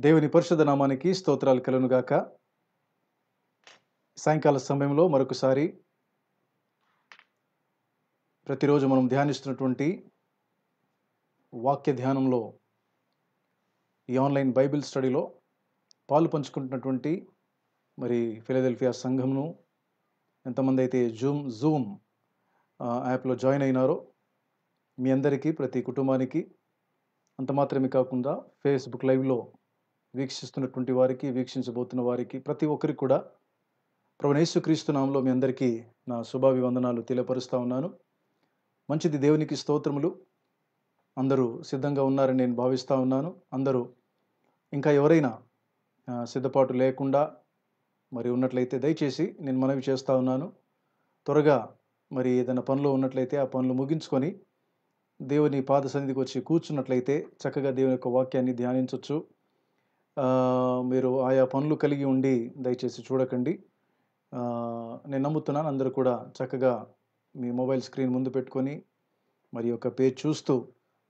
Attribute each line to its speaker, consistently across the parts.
Speaker 1: దేవుని పరిశుద్ధ నామానికి స్తోత్రాలు కలుగునుగాక. సాయంకాల సమయంలో మరొకసారి ప్రతిరోజు మనం ధ్యానిస్తున్నటువంటి వాక్య ధ్యానంలో ఈ ఆన్లైన్ బైబిల్ స్టడీలో పాలు పంచుకుంటున్నటువంటి మరి ఫిలదెల్ఫియా సంఘంను ఎంతమంది అయితే జూమ్ యాప్లో జాయిన్ అయినారో మీ అందరికీ, ప్రతి కుటుంబానికి, అంత మాత్రమే కాకుండా ఫేస్బుక్ లైవ్లో వీక్షిస్తున్నటువంటి వారికి, వీక్షించబోతున్న వారికి, ప్రతి ఒక్కరికి కూడా ప్రభువైన యేసుక్రీస్తు నామములో మీ అందరికీ నా శుభాభివందనాలు తెలియపరుస్తూ ఉన్నాను. మంచిది, దేవునికి స్తోత్రములు. అందరూ సిద్ధంగా ఉన్నారని నేను భావిస్తూ ఉన్నాను. అందరూ ఇంకా ఎవరైనా సిద్ధపాటు లేకుండా మరి ఉన్నట్లయితే దయచేసి నేను మనవి చేస్తూ ఉన్నాను, త్వరగా మరి ఏదైనా పనిలో ఉన్నట్లయితే ఆ పనులు ముగించుకొని దేవుని పాద సన్నిధికి వచ్చి కూర్చున్నట్లయితే చక్కగా దేవుని యొక్క వాక్యాన్ని ధ్యానించవచ్చు. మీరు ఆయా పనులు కలిగి ఉండి దయచేసి చూడకండి. నేను నమ్ముతున్నాను అందరూ కూడా చక్కగా మీ మొబైల్ స్క్రీన్ ముందు పెట్టుకొని మరి యొక్క పేజ్ చూస్తూ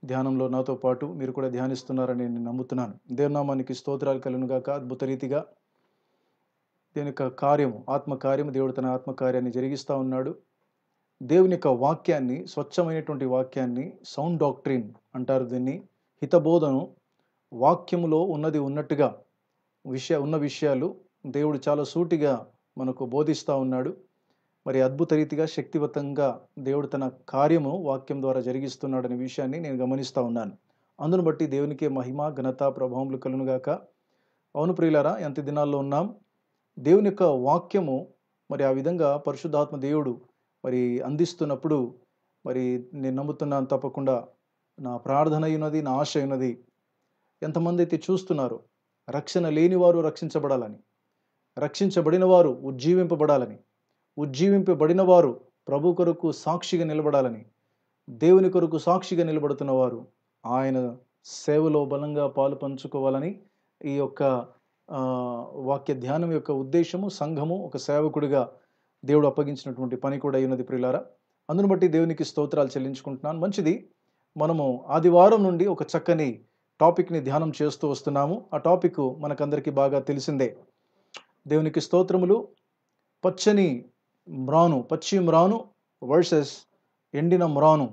Speaker 1: ధ్యానంలో నాతో పాటు మీరు కూడా ధ్యానిస్తున్నారని నేను నమ్ముతున్నాను. దేవునామానికి స్తోత్రాలు కలుగునుగాక. అద్భుత రీతిగా దేవుని యొక్క కార్యము, ఆత్మకార్యము, దేవుడు తన ఆత్మకార్యాన్ని జరిగిస్తూ ఉన్నాడు. దేవుని యొక్క వాక్యాన్ని, స్వచ్ఛమైనటువంటి వాక్యాన్ని, సౌండ్ డాక్ట్రిన్ అంటారు దీన్ని, హితబోధను, వాక్యములో ఉన్నది ఉన్నట్టుగా ఉన్న విషయాలు దేవుడు చాలా సూటిగా మనకు బోధిస్తూ ఉన్నాడు. మరి అద్భుత రీతిగా, శక్తివంతంగా దేవుడు తన కార్యము వాక్యం ద్వారా జరిగిస్తున్నాడు అనే విషయాన్ని నేను గమనిస్తూ ఉన్నాను. అందును బట్టి దేవునికే మహిమ, ఘనత, ప్రభావములు కలుగునుగాక. అవును ప్రియులారా, ఎంత దినాల్లో ఉన్నాం. దేవుని యొక్క వాక్యము మరి ఆ విధంగా పరిశుద్ధాత్మ దేవుడు మరి అందిస్తున్నప్పుడు మరి నేను నమ్ముతున్నాను, తప్పకుండా నా ప్రార్థన అయినది, నా ఆశ అయినది, ఎంతమంది అయితే చూస్తున్నారు రక్షణ లేని వారు రక్షించబడాలని, రక్షించబడిన వారు ఉజ్జీవింపబడాలని, ఉజ్జీవింపబడిన వారు ప్రభు కొరకు సాక్షిగా నిలబడాలని, దేవుని కొరకు సాక్షిగా నిలబడుతున్న వారు ఆయన సేవలో బలంగా పాలు పంచుకోవాలని ఈ యొక్క వాక్య ధ్యానం యొక్క ఉద్దేశము, సంఘము ఒక సేవకుడిగా దేవుడు అప్పగించినటువంటి పని కూడా అయినది ప్రియులారా. అందును బట్టి దేవునికి స్తోత్రాలు చెల్లించుకుంటున్నాను. మంచిది, మనము ఆదివారం నుండి ఒక చక్కని టాపిక్ని ధ్యానం చేస్తూ వస్తున్నాము. ఆ టాపిక్ మనకందరికీ బాగా తెలిసిందే. దేవునికి స్తోత్రములు. పచ్చి మ్రాను వర్సెస్ ఎండిన మ్రాను,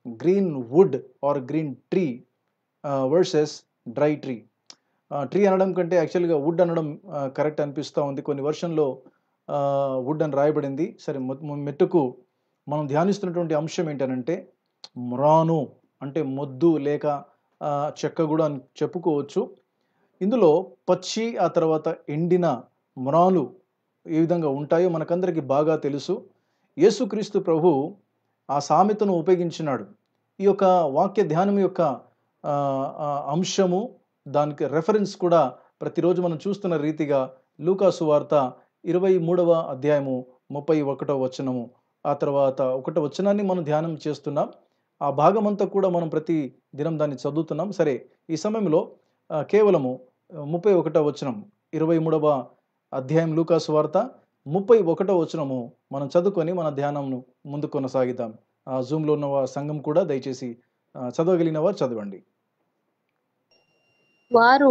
Speaker 1: green wood or green tree versus dry tree. Tree అనడం కంటే యాక్చువల్గా వుడ్ అనడం కరెక్ట్ అనిపిస్తూ ఉంది. కొన్ని వర్షన్లో వుడ్ అని రాయబడింది. సరే, మెట్టుకు మనం ధ్యానిస్తున్నటువంటి అంశం ఏంటనంటే మ్రాను అంటే మొద్దు లేక చెక్క కూడా అని చెప్పుకోవచ్చు. ఇందులో పచ్చి, ఆ తర్వాత ఎండిన మ్రాలు ఏ విధంగా ఉంటాయో మనకందరికీ బాగా తెలుసు. యేసుక్రీస్తు ప్రభు ఆ సామెతను ఉపయోగించినాడు. ఈ యొక్క వాక్య ధ్యానం యొక్క అంశము, దానికి రెఫరెన్స్ కూడా ప్రతిరోజు మనం చూస్తున్న రీతిగా లూకా సువార్త 23వ అధ్యాయము 31వ వచనము, ఆ తర్వాత 1వ వచనాన్ని మనం ధ్యానం చేస్తున్నాం. ఆ భాగమంతా కూడా మనం ప్రతి దినం దాన్ని చదువుతున్నాం. సరే, ఈ సమయంలో కేవలము 31వ వచనం, 23వ అధ్యాయం లూకాసు వార్త 31వ వచనము మనం చదువుకొని మన ధ్యానంను ముందు కొనసాగిద్దాం. జూమ్‌లో ఉన్న సంఘం కూడా దయచేసి చదవగలిగిన వారు చదవండి.
Speaker 2: వారు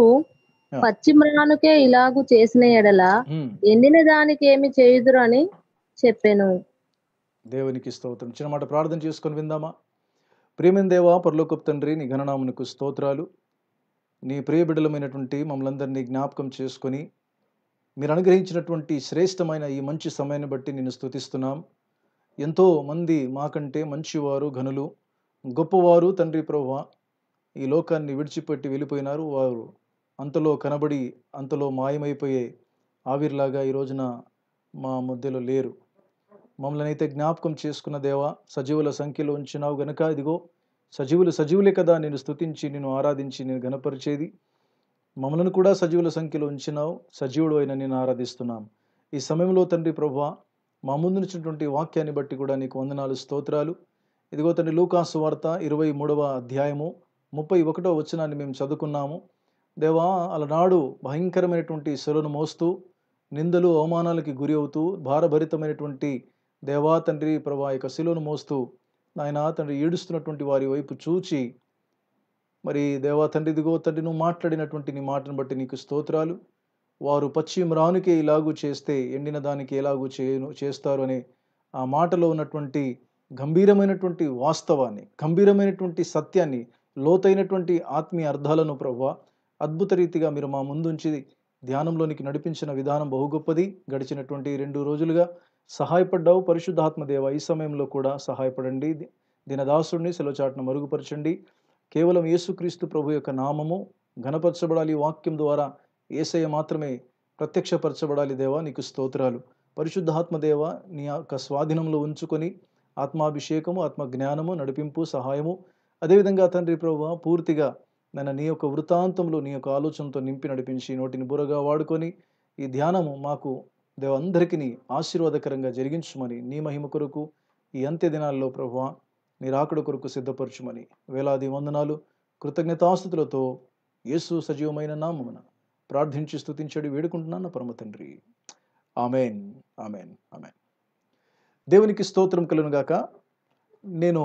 Speaker 2: పచ్చి మ్రానుకే ఇలాగు చేసిన ఎడల ఎండిన దానికి ఏమి చేయుదురు అని చెప్పెను.
Speaker 1: దేవునికి స్తోత్రం. చిన్న మాట ప్రార్థన చేసుకొని విందామా? ప్రియమైన దేవా, పరలోకపు తండ్రి, నీ ఘననామమునకు స్తోత్రాలు. నీ ప్రియ బిడ్డలమైనటువంటి మమ్మల్ందరినీ జ్ఞాపకం చేసుకొని మీరు అనుగ్రహించినటువంటి శ్రేష్టమైన ఈ మంచి సమయాన్ని బట్టి నిన్ను స్తుతిస్తున్నాం. ఎంతో మంది మాకంటే మంచివారు, ఘనులు, గొప్పవారు తండ్రి ప్రభువా ఈ లోకాన్ని విడిచిపెట్టి వెళ్ళిపోయినారు. వారు అంతలో కనబడి అంతలో మాయమైపోయే ఆవిరిలాగా ఈ రోజున మా మధ్యలో లేరు. మమ్మల్ని అయితే జ్ఞాపకం చేసుకున్న దేవా, సజీవుల సంఖ్యలో ఉంచినావు గనుక ఇదిగో సజీవులే కదా నిన్ను స్తుతించి, నిన్ను ఆరాధించి, నేను ఘనపరిచేది. మమ్మల్ని కూడా సజీవుల సంఖ్యలో ఉంచినావు. సజీవుడు అయిన నేను ఆరాధిస్తున్నాం. ఈ సమయంలో తండ్రి ప్రభువా మా ముందు నుంచినటువంటి వాక్యాన్ని బట్టి కూడా నీకు వందనాలు, స్తోత్రాలు. ఇదిగో తండ్రి, లూకాసు వార్త 23వ అధ్యాయము 31వ వచనాన్ని మేము చదువుకున్నాము. దేవా, అలనాడు భయంకరమైనటువంటి శ్రమను మోస్తూ నిందలు అవమానాలకి గురి అవుతూ భారభరితమైనటువంటి దేవా తండ్రి ప్రభా యొక్క శిలువను మోస్తూ నాయన తండ్రి ఏడుస్తున్నటువంటి వారి వైపు చూచి మరి దేవా తండ్రి ఇదిగో తండ్రి నువ్వు మాట్లాడినటువంటి నీ మాటను బట్టి నీకు స్తోత్రాలు. వారు పచ్చి మ్రానుకే ఇలాగూ చేస్తే ఎండిన దానికి ఎలాగూ చేస్తారు అనే ఆ మాటలో ఉన్నటువంటి గంభీరమైనటువంటి వాస్తవాన్ని, గంభీరమైనటువంటి సత్యాన్ని, లోతైనటువంటి ఆత్మీయ అర్థాలను ప్రభువా అద్భుత రీతిగా మీరు మా ముందుంచి ధ్యానంలోనికి నడిపించిన విధానం బహు గొప్పది. గడిచినటువంటి 2 రోజులుగా సహాయపడ్డావు పరిశుద్ధాత్మ దేవ. ఈ సమయంలో కూడా సహాయపడండి. దినదాసుడిని సెలవుచాటును మరుగుపరచండి. కేవలం యేసుక్రీస్తు ప్రభు యొక్క నామము ఘనపరచబడాలి. వాక్యం ద్వారా యేసయ్య మాత్రమే ప్రత్యక్షపరచబడాలి. దేవా నీకు స్తోత్రాలు. పరిశుద్ధాత్మ దేవ నీ యొక్క స్వాధీనంలో ఉంచుకొని ఆత్మాభిషేకము, ఆత్మ జ్ఞానము, నడిపింపు, సహాయము, అదేవిధంగా తండ్రి ప్రభువా పూర్తిగా నన్ను నీ యొక్క వృత్తాంతంలో నీ యొక్క ఆలోచనతో నింపి నడిపించి నోటిని బుర్రగా వాడుకొని ఈ ధ్యానము మాకు దేవ అందరికీ ఆశీర్వాదకరంగా జరిగించుమని, నీ మహిమ కొరకు ఈ అంత్య దినాల్లో ప్రభువా నీ రాకడ కొరకు సిద్ధపరచుమని వేలాది వందనాలు కృతజ్ఞతాస్తుతులతో యేసు సజీవమైన నామమున ప్రార్థించి స్తుతించడి వేడుకుంటున్నాను పరమ తండ్రి. Amen, amen, amen. దేవునికి స్తోత్రం కలుగును గాక. నేను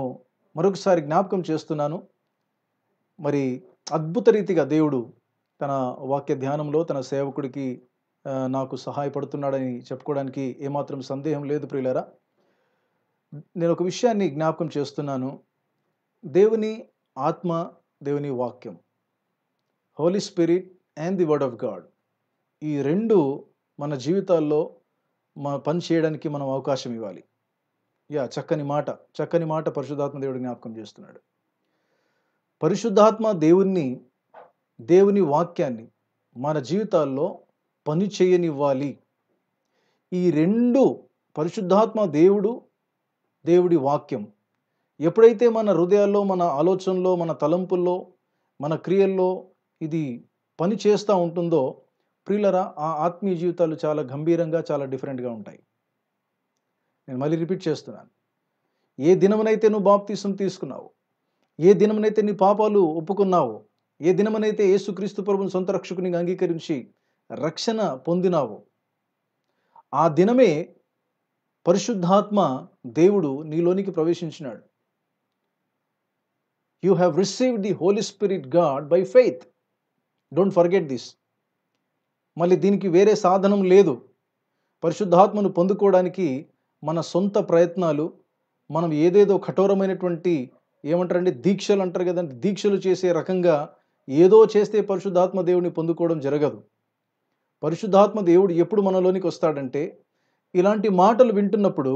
Speaker 1: మరొకసారి జ్ఞాపకం చేస్తున్నాను. మరి అద్భుత రీతిగా దేవుడు తన వాక్య ధ్యానంలో తన సేవకుడికి నాకు సహాయపడుతున్నాడని చెప్పుకోవడానికి ఏమాత్రం సందేహం లేదు ప్రియులారా. నేను ఒక విషయాన్ని జ్ఞాపకం చేస్తున్నాను. దేవుని ఆత్మ, దేవుని వాక్యం, Holy Spirit and the word of God, ఈ రెండు మన జీవితాల్లో పని చేయడానికి మనం అవకాశం ఇవ్వాలి. చక్కని మాట పరిశుద్ధాత్మ దేవుడు జ్ఞాపకం చేస్తున్నాడు. పరిశుద్ధాత్మ దేవుని వాక్యాన్ని మన జీవితాల్లో పని చేయనివ్వాలి. ఈ రెండు, పరిశుద్ధాత్మ దేవుడి వాక్యం ఎప్పుడైతే మన హృదయాల్లో, మన ఆలోచనలో, మన తలంపుల్లో, మన క్రియల్లో ఇది పని చేస్తూ ఉంటుందో ప్రియులరా ఆ ఆత్మీయ జీవితాలు చాలా గంభీరంగా, చాలా డిఫరెంట్గా ఉంటాయి. నేను మళ్ళీ రిపీట్ చేస్తున్నాను. ఏ దినమునైతే నువ్వు బాప్తిసం తీసుకున్నావు, ఏ దినమునైతే నీ పాపాలు ఒప్పుకున్నావో, ఏ దినమునైతే యేసుక్రీస్తు ప్రభువుని సొంత రక్షకునిగా అంగీకరించి రక్షణ పొందినావో, ఆ దినమే పరిశుద్ధాత్మ దేవుడు నీలోనికి ప్రవేశించినాడు. You have received the Holy Spirit God by faith. Don't forget this. మళ్ళీ దీనికి వేరే సాధనం లేదు. పరిశుద్ధాత్మను పొందుకోవడానికి మన సొంత ప్రయత్నాలు, మనం ఏదేదో కఠోరమైనటువంటి ఏమంటారండి దీక్షలు అంటారు కదండి, దీక్షలు చేసే రకంగా ఏదో చేస్తే పరిశుద్ధాత్మ దేవుడిని పొందుకోవడం జరగదు. పరిశుద్ధాత్మ దేవుడు ఎప్పుడు మనలోనికి వస్తాడంటే ఇలాంటి మాటలు వింటున్నప్పుడు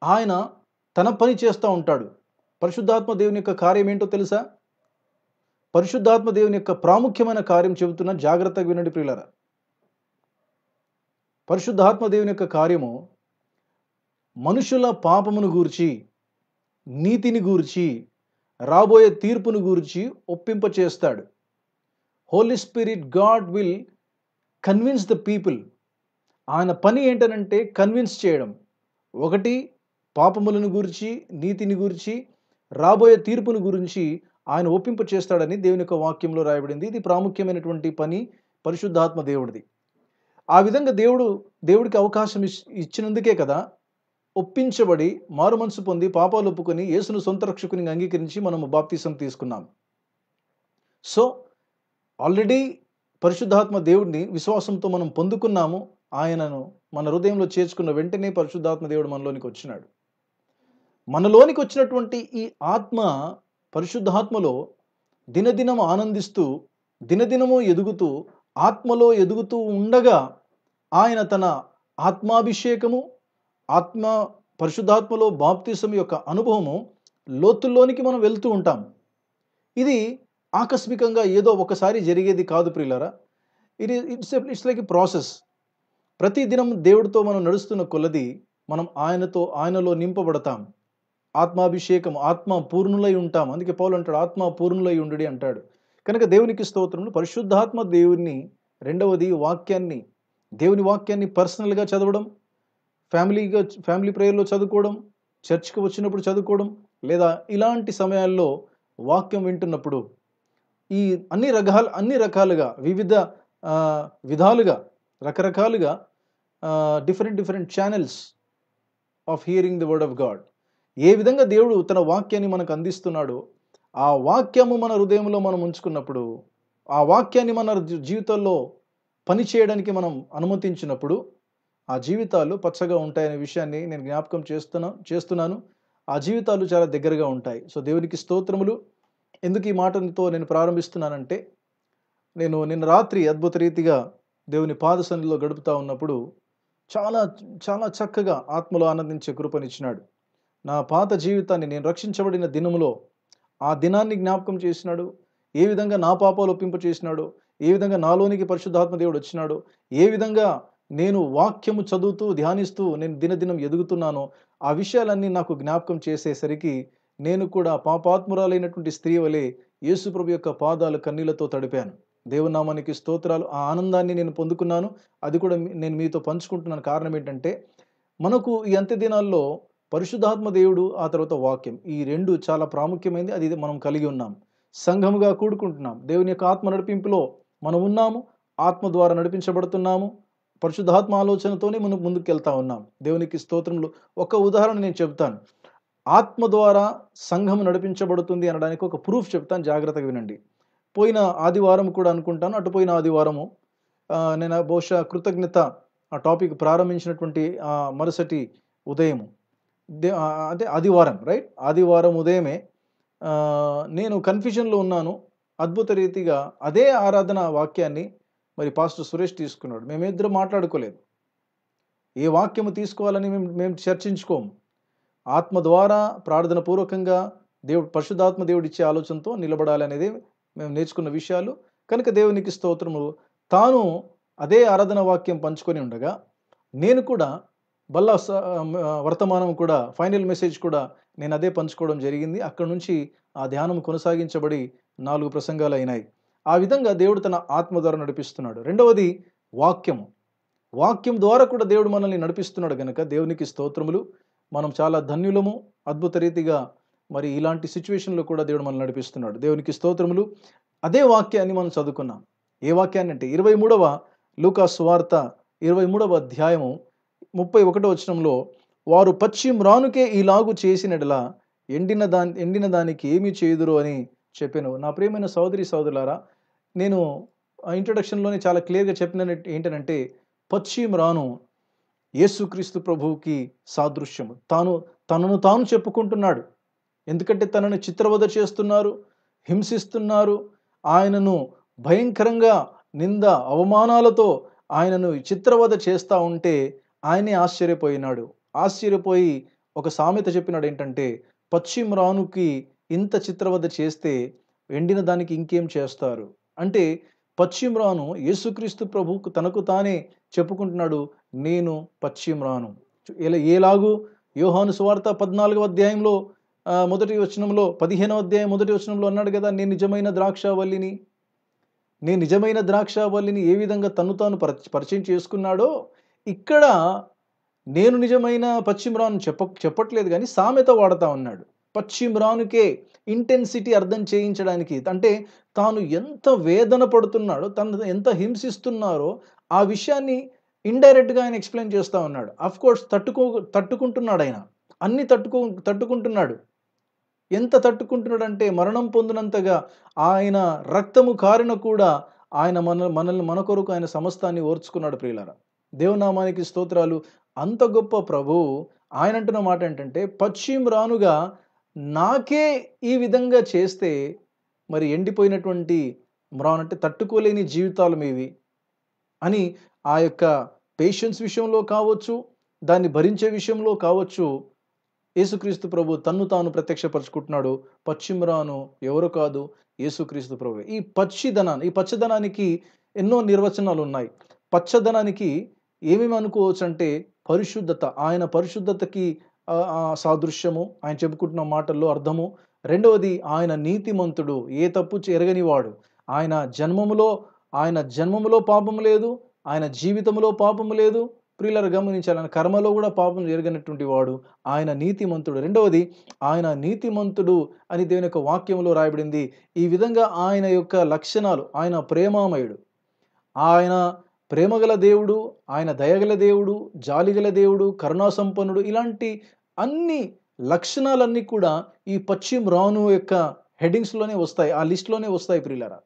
Speaker 1: ఆయన తన పని చేస్తూ ఉంటాడు. పరిశుద్ధాత్మ దేవుని యొక్క కార్యం ఏంటో తెలుసా? పరిశుద్ధాత్మ దేవుని యొక్క ప్రాముఖ్యమైన కార్యం చెబుతున్న, జాగ్రత్తగా వినండి ప్రియులారా. పరిశుద్ధాత్మ దేవుని యొక్క కార్యము మనుషుల పాపమును గూర్చి, నీతిని గూర్చి, రాబోయే తీర్పును గూర్చి ఒప్పింప చేస్తాడు. Holy Spirit God will convince the people ఆయన పని ఏంటనంటే కన్విన్స్ చేయడం. ఒకటి పాపములను గురించి, నీతిని గురించి, రాబోయే తీర్పును గురించి ఆయన ఒప్పింప చేస్తాడని దేవుని యొక్క వాక్యంలో రాయబడింది. ఇది ప్రాముఖ్యమైనటువంటి పని పరిశుద్ధాత్మ దేవుడిది. ఆ విధంగా దేవుడికి అవకాశం ఇచ్చినందుకే కదా ఒప్పించబడి మారు మనసు పొంది పాపాలు ఒప్పుకొని యేసును సొంత రక్షకునిగా అంగీకరించి మనము బాప్తిసం తీసుకున్నాం. సో ఆల్రెడీ పరిశుద్ధాత్మ దేవుడిని విశ్వాసంతో మనం పొందుకున్నాము. ఆయనను మన హృదయంలో చేర్చుకున్న వెంటనే పరిశుద్ధాత్మ దేవుడు మనలోనికి వచ్చినాడు. మనలోనికి వచ్చినటువంటి ఈ ఆత్మ పరిశుద్ధాత్మలో దినదినము ఆనందిస్తూ, దినదినము ఎదుగుతూ, ఆత్మలో ఎదుగుతూ ఉండగా ఆయన తన ఆత్మాభిషేకము, పరిశుద్ధాత్మలో బాప్తిసం యొక్క అనుభవము లోతుల్లోనికి మనం వెళ్తూ ఉంటాం. ఇది ఆకస్మికంగా ఏదో ఒకసారి జరిగేది కాదు ప్రియులారా. It's like a process. ప్రతి దినం దేవుడితో మనం నడుస్తున్న కొలది మనం ఆయనలో నింపబడతాం. ఆత్మాభిషేకం, ఆత్మ పూర్ణులై ఉంటాం. అందుకే పౌలు అంటాడు, ఆత్మ పూర్ణులై ఉండుడి అంటాడు. కనుక దేవునికి స్తోత్రములు. పరిశుద్ధాత్మ దేవుని, రెండవది వాక్యాన్ని, దేవుని వాక్యాన్ని పర్సనల్గా చదవడం, ఫ్యామిలీ ప్రేయర్లో చదువుకోవడం, చర్చ్కి వచ్చినప్పుడు చదువుకోవడం, లేదా ఇలాంటి సమయాల్లో వాక్యం వింటున్నప్పుడు ఈ అన్ని రకాలుగా వివిధ విధాలుగా రకరకాలుగా different channels of hearing the word of God. ఏ విధంగా దేవుడు తన వాక్యాన్ని మనకు అందిస్తున్నాడో ఆ వాక్యము మన హృదయంలో మనం ఉంచుకున్నప్పుడు, ఆ వాక్యాన్ని మన జీవితాల్లో పని చేయడానికి మనం అనుమతించినప్పుడు ఆ జీవితాలు పచ్చగా ఉంటాయనే విషయాన్ని నేను జ్ఞాపకం చేస్తున్నాను. ఆ జీవితాలు చాలా దగ్గరగా ఉంటాయి. సో దేవునికి స్తోత్రములు. ఎందుకు ఈ మాటతో నేను ప్రారంభిస్తున్నానంటే, నేను నిన్న రాత్రి అద్భుత రీతిగా దేవుని పాద సన్నిధిలో గడుపుతా ఉన్నప్పుడు చాలా చాలా చక్కగా ఆత్మలో ఆనందించే కృపనిచ్చినాడు. నా పాత జీవితాన్ని, నేను రక్షించబడిన దినములో ఆ దినాన్ని జ్ఞాపకం చేసినాడు. ఏ విధంగా నా పాపాలు ఒప్పింప చేసినాడు, ఏ విధంగా నాలోనికి పరిశుద్ధాత్మ దేవుడు వచ్చినాడు, ఏ విధంగా నేను వాక్యము చదువుతూ ధ్యానిస్తూ నేను దినదినం ఎదుగుతున్నానో ఆ విషయాలన్నీ నాకు జ్ఞాపకం చేసేసరికి నేను కూడా పాపాత్మురాలైనటువంటి స్త్రీ వలె యేసు ప్రభు యొక్క పాదాలు కన్నీళ్లతో తడిపాను. దేవునామానికి స్తోత్రాలు. ఆ ఆనందాన్ని నేను పొందుకున్నాను. అది కూడా నేను మీతో పంచుకుంటున్నాను. కారణం ఏంటంటే, మనకు ఈ అంత్య దినాల్లో పరిశుద్ధాత్మ దేవుడు, ఆ తర్వాత వాక్యం, ఈ రెండు చాలా ప్రాముఖ్యమైనది. అది మనం కలిగి ఉన్నాం. సంఘముగా కూడుకుంటున్నాం. దేవుని యొక్క ఆత్మ నడిపింపులో మనం ఉన్నాము. ఆత్మ ద్వారా నడిపించబడుతున్నాము. పరిశుద్ధాత్మ ఆలోచనతోనే మనం ముందుకు వెళ్తా ఉన్నాం. దేవునికి స్తోత్రములు. ఒక ఉదాహరణ నేను చెప్తాను. ఆత్మ ద్వారా సంఘం నడిపించబడుతుంది అనడానికి ఒక ప్రూఫ్ చెప్తాను, జాగ్రత్తగా వినండి. పోయిన ఆదివారం కూడా అనుకుంటాను, అటుపోయిన ఆదివారము నేను బహుశా కృతజ్ఞత ఆ టాపిక్ ప్రారంభించినటువంటి మరుసటి ఉదయము, అంటే ఆదివారం, రైట్, ఆదివారం ఉదయమే నేను కన్ఫ్యూజన్లో ఉన్నాను. అద్భుత రీతిగా అదే ఆరాధన వాక్యాన్ని మరి పాస్టర్ సురేష్ తీసుకున్నాడు. మేమిద్దరం మాట్లాడుకోలేదు. ఏ వాక్యము తీసుకోవాలని మేము చర్చించుకోము. ఆత్మ ద్వారా ప్రార్థన పూర్వకంగా పరిశుద్ధాత్మ దేవుడు ఇచ్చే ఆలోచనతో నిలబడాలనేది మేము నేర్చుకున్న విషయాలు. కనుక దేవునికి స్తోత్రము. తాను అదే ఆరాధన వాక్యం పంచుకొని ఉండగా నేను కూడా వర్తమానం కూడా, ఫైనల్ మెసేజ్ కూడా నేను అదే పంచుకోవడం జరిగింది. అక్కడ నుంచి ఆ ధ్యానం కొనసాగించబడి 4 ప్రసంగాలు అయినాయి. ఆ విధంగా దేవుడు తన ఆత్మ ద్వారా నడిపిస్తున్నాడు. రెండవది వాక్యం ద్వారా కూడా దేవుడు మనల్ని నడిపిస్తున్నాడు. కనుక దేవునికి స్తోత్రములు. మనం చాలా ధన్యులము. అద్భుత రీతిగా మరి ఇలాంటి సిచ్యువేషన్లో కూడా దేవుడు మనల్ని నడిపిస్తున్నాడు. దేవునికి స్తోత్రములు. అదే వాక్యాన్ని మనం చదువుకున్నాం. ఏ వాక్యాన్ని అంటే 23వ లూకా సువార్త 23వ అధ్యాయము 31వ వచనంలో, వారు పచ్చి మ్రానుకే ఇలాగు చేసినట్లా ఎండిన దానికి ఏమి చేయుదురు అని చెప్పాను. నా ప్రియమైన సోదరులారా, నేను ఇంట్రడక్షన్లోనే చాలా క్లియర్గా చెప్పిన ఏంటంటే, పచ్చి మ్రాను యేసుక్రీస్తు ప్రభువుకి సాదృశ్యము. తనను తాను చెప్పుకుంటున్నాడు. ఎందుకంటే తనను చిత్రవధ చేస్తున్నారు, హింసిస్తున్నారు, ఆయనను భయంకరంగా నింద అవమానాలతో ఆయనను చిత్రవధ చేస్తూ ఉంటే ఆయనే ఆశ్చర్యపోయి ఒక సామెత చెప్పినాడు. ఏంటంటే, పచ్చి మ్రానుకి ఇంత చిత్రవధ చేస్తే ఎండిన దానికి ఇంకేం చేస్తారు అంటే, పచ్చి మ్రాను యేసుక్రీస్తు ప్రభువుకు తనకు తానే చెప్పుకుంటున్నాడు, నేను పచ్చి మ్రాను. ఎలాగూ యోహాను సువార్త 14వ అధ్యాయంలో మొదటి వచనంలో, 15వ అధ్యాయం మొదటి వచనంలో అన్నాడు కదా, నేను నిజమైన ద్రాక్షావల్లిని ఏ విధంగా తను తాను పరిచయం చేసుకున్నాడో, ఇక్కడ నేను నిజమైన పశ్చిమరాను చెప్పట్లేదు కానీ సామెత వాడుతా ఉన్నాడు. పశ్చిమరానుకే ఇంటెన్సిటీ అర్థం చేయించడానికి, అంటే తాను ఎంత వేదన పడుతున్నాడో, తను ఎంత హింసిస్తున్నారో ఆ విషయాన్ని ఇండైరెక్ట్గా ఆయన ఎక్స్ప్లెయిన్ చేస్తూ ఉన్నాడు. అఫ్ కోర్స్ తట్టుకుంటున్నాడు ఆయన, అన్ని తట్టుకుంటున్నాడు. ఎంత తట్టుకుంటున్నాడంటే మరణం పొందినంతగా, ఆయన రక్తము కారిన కూడా ఆయన మనల్ని మన కొరకు ఆయన సమస్తాన్ని ఓర్చుకున్నాడు. ప్రియులారా, దేవునామానికి స్తోత్రాలు. అంత గొప్ప ప్రభువు ఆయన అంటున్న మాట ఏంటంటే, పశ్చిమరానుగా నాకే ఈ విధంగా చేస్తే మరి ఎండిపోయినటువంటి మ్రాన్ అంటే తట్టుకోలేని జీవితాలు మీవి అని ఆ యొక్క పేషెన్స్ విషయంలో కావచ్చు, దాన్ని భరించే విషయంలో కావచ్చు, యేసుక్రీస్తు ప్రభు తన్ను తాను ప్రత్యక్షపరుచుకుంటున్నాడు. పశ్చిమరాను ఎవరు కాదు, యేసుక్రీస్తు ప్రభు. ఈ పచ్చదనానికి ఎన్నో నిర్వచనాలు ఉన్నాయి. పచ్చదనానికి ఏమేమి అనుకోవచ్చు అంటే పరిశుద్ధత, ఆయన పరిశుద్ధతకి సాదృశ్యము, ఆయన చెప్పుకుంటున్న మాటల్లో అర్థము. రెండవది, ఆయన నీతిమంతుడు, ఏ తప్పు ఎరగనివాడు. ఆయన జన్మములో పాపము లేదు, ఆయన జీవితంలో పాపము లేదు. ప్రియులారా గమనించాలి, ఆయన కర్మలో కూడా పాపం ఎరగనటువంటి వాడు. ఆయన నీతిమంతుడు. రెండవది, ఆయన నీతిమంతుడు అని దేవుని యొక్క వాక్యంలో రాయబడింది. ఈ విధంగా ఆయన యొక్క లక్షణాలు, ఆయన ప్రేమామయుడు, ఆయన ప్రేమగల దేవుడు, ఆయన దయగల దేవుడు, జాలిగల దేవుడు, కరుణాసంపన్నుడు, ఇలాంటి అన్ని లక్షణాలన్నీ కూడా ఈ పశ్చిమరాను యొక్క హెడ్డింగ్స్లోనే వస్తాయి, ఆ లిస్ట్లోనే వస్తాయి. ప్రియులారా,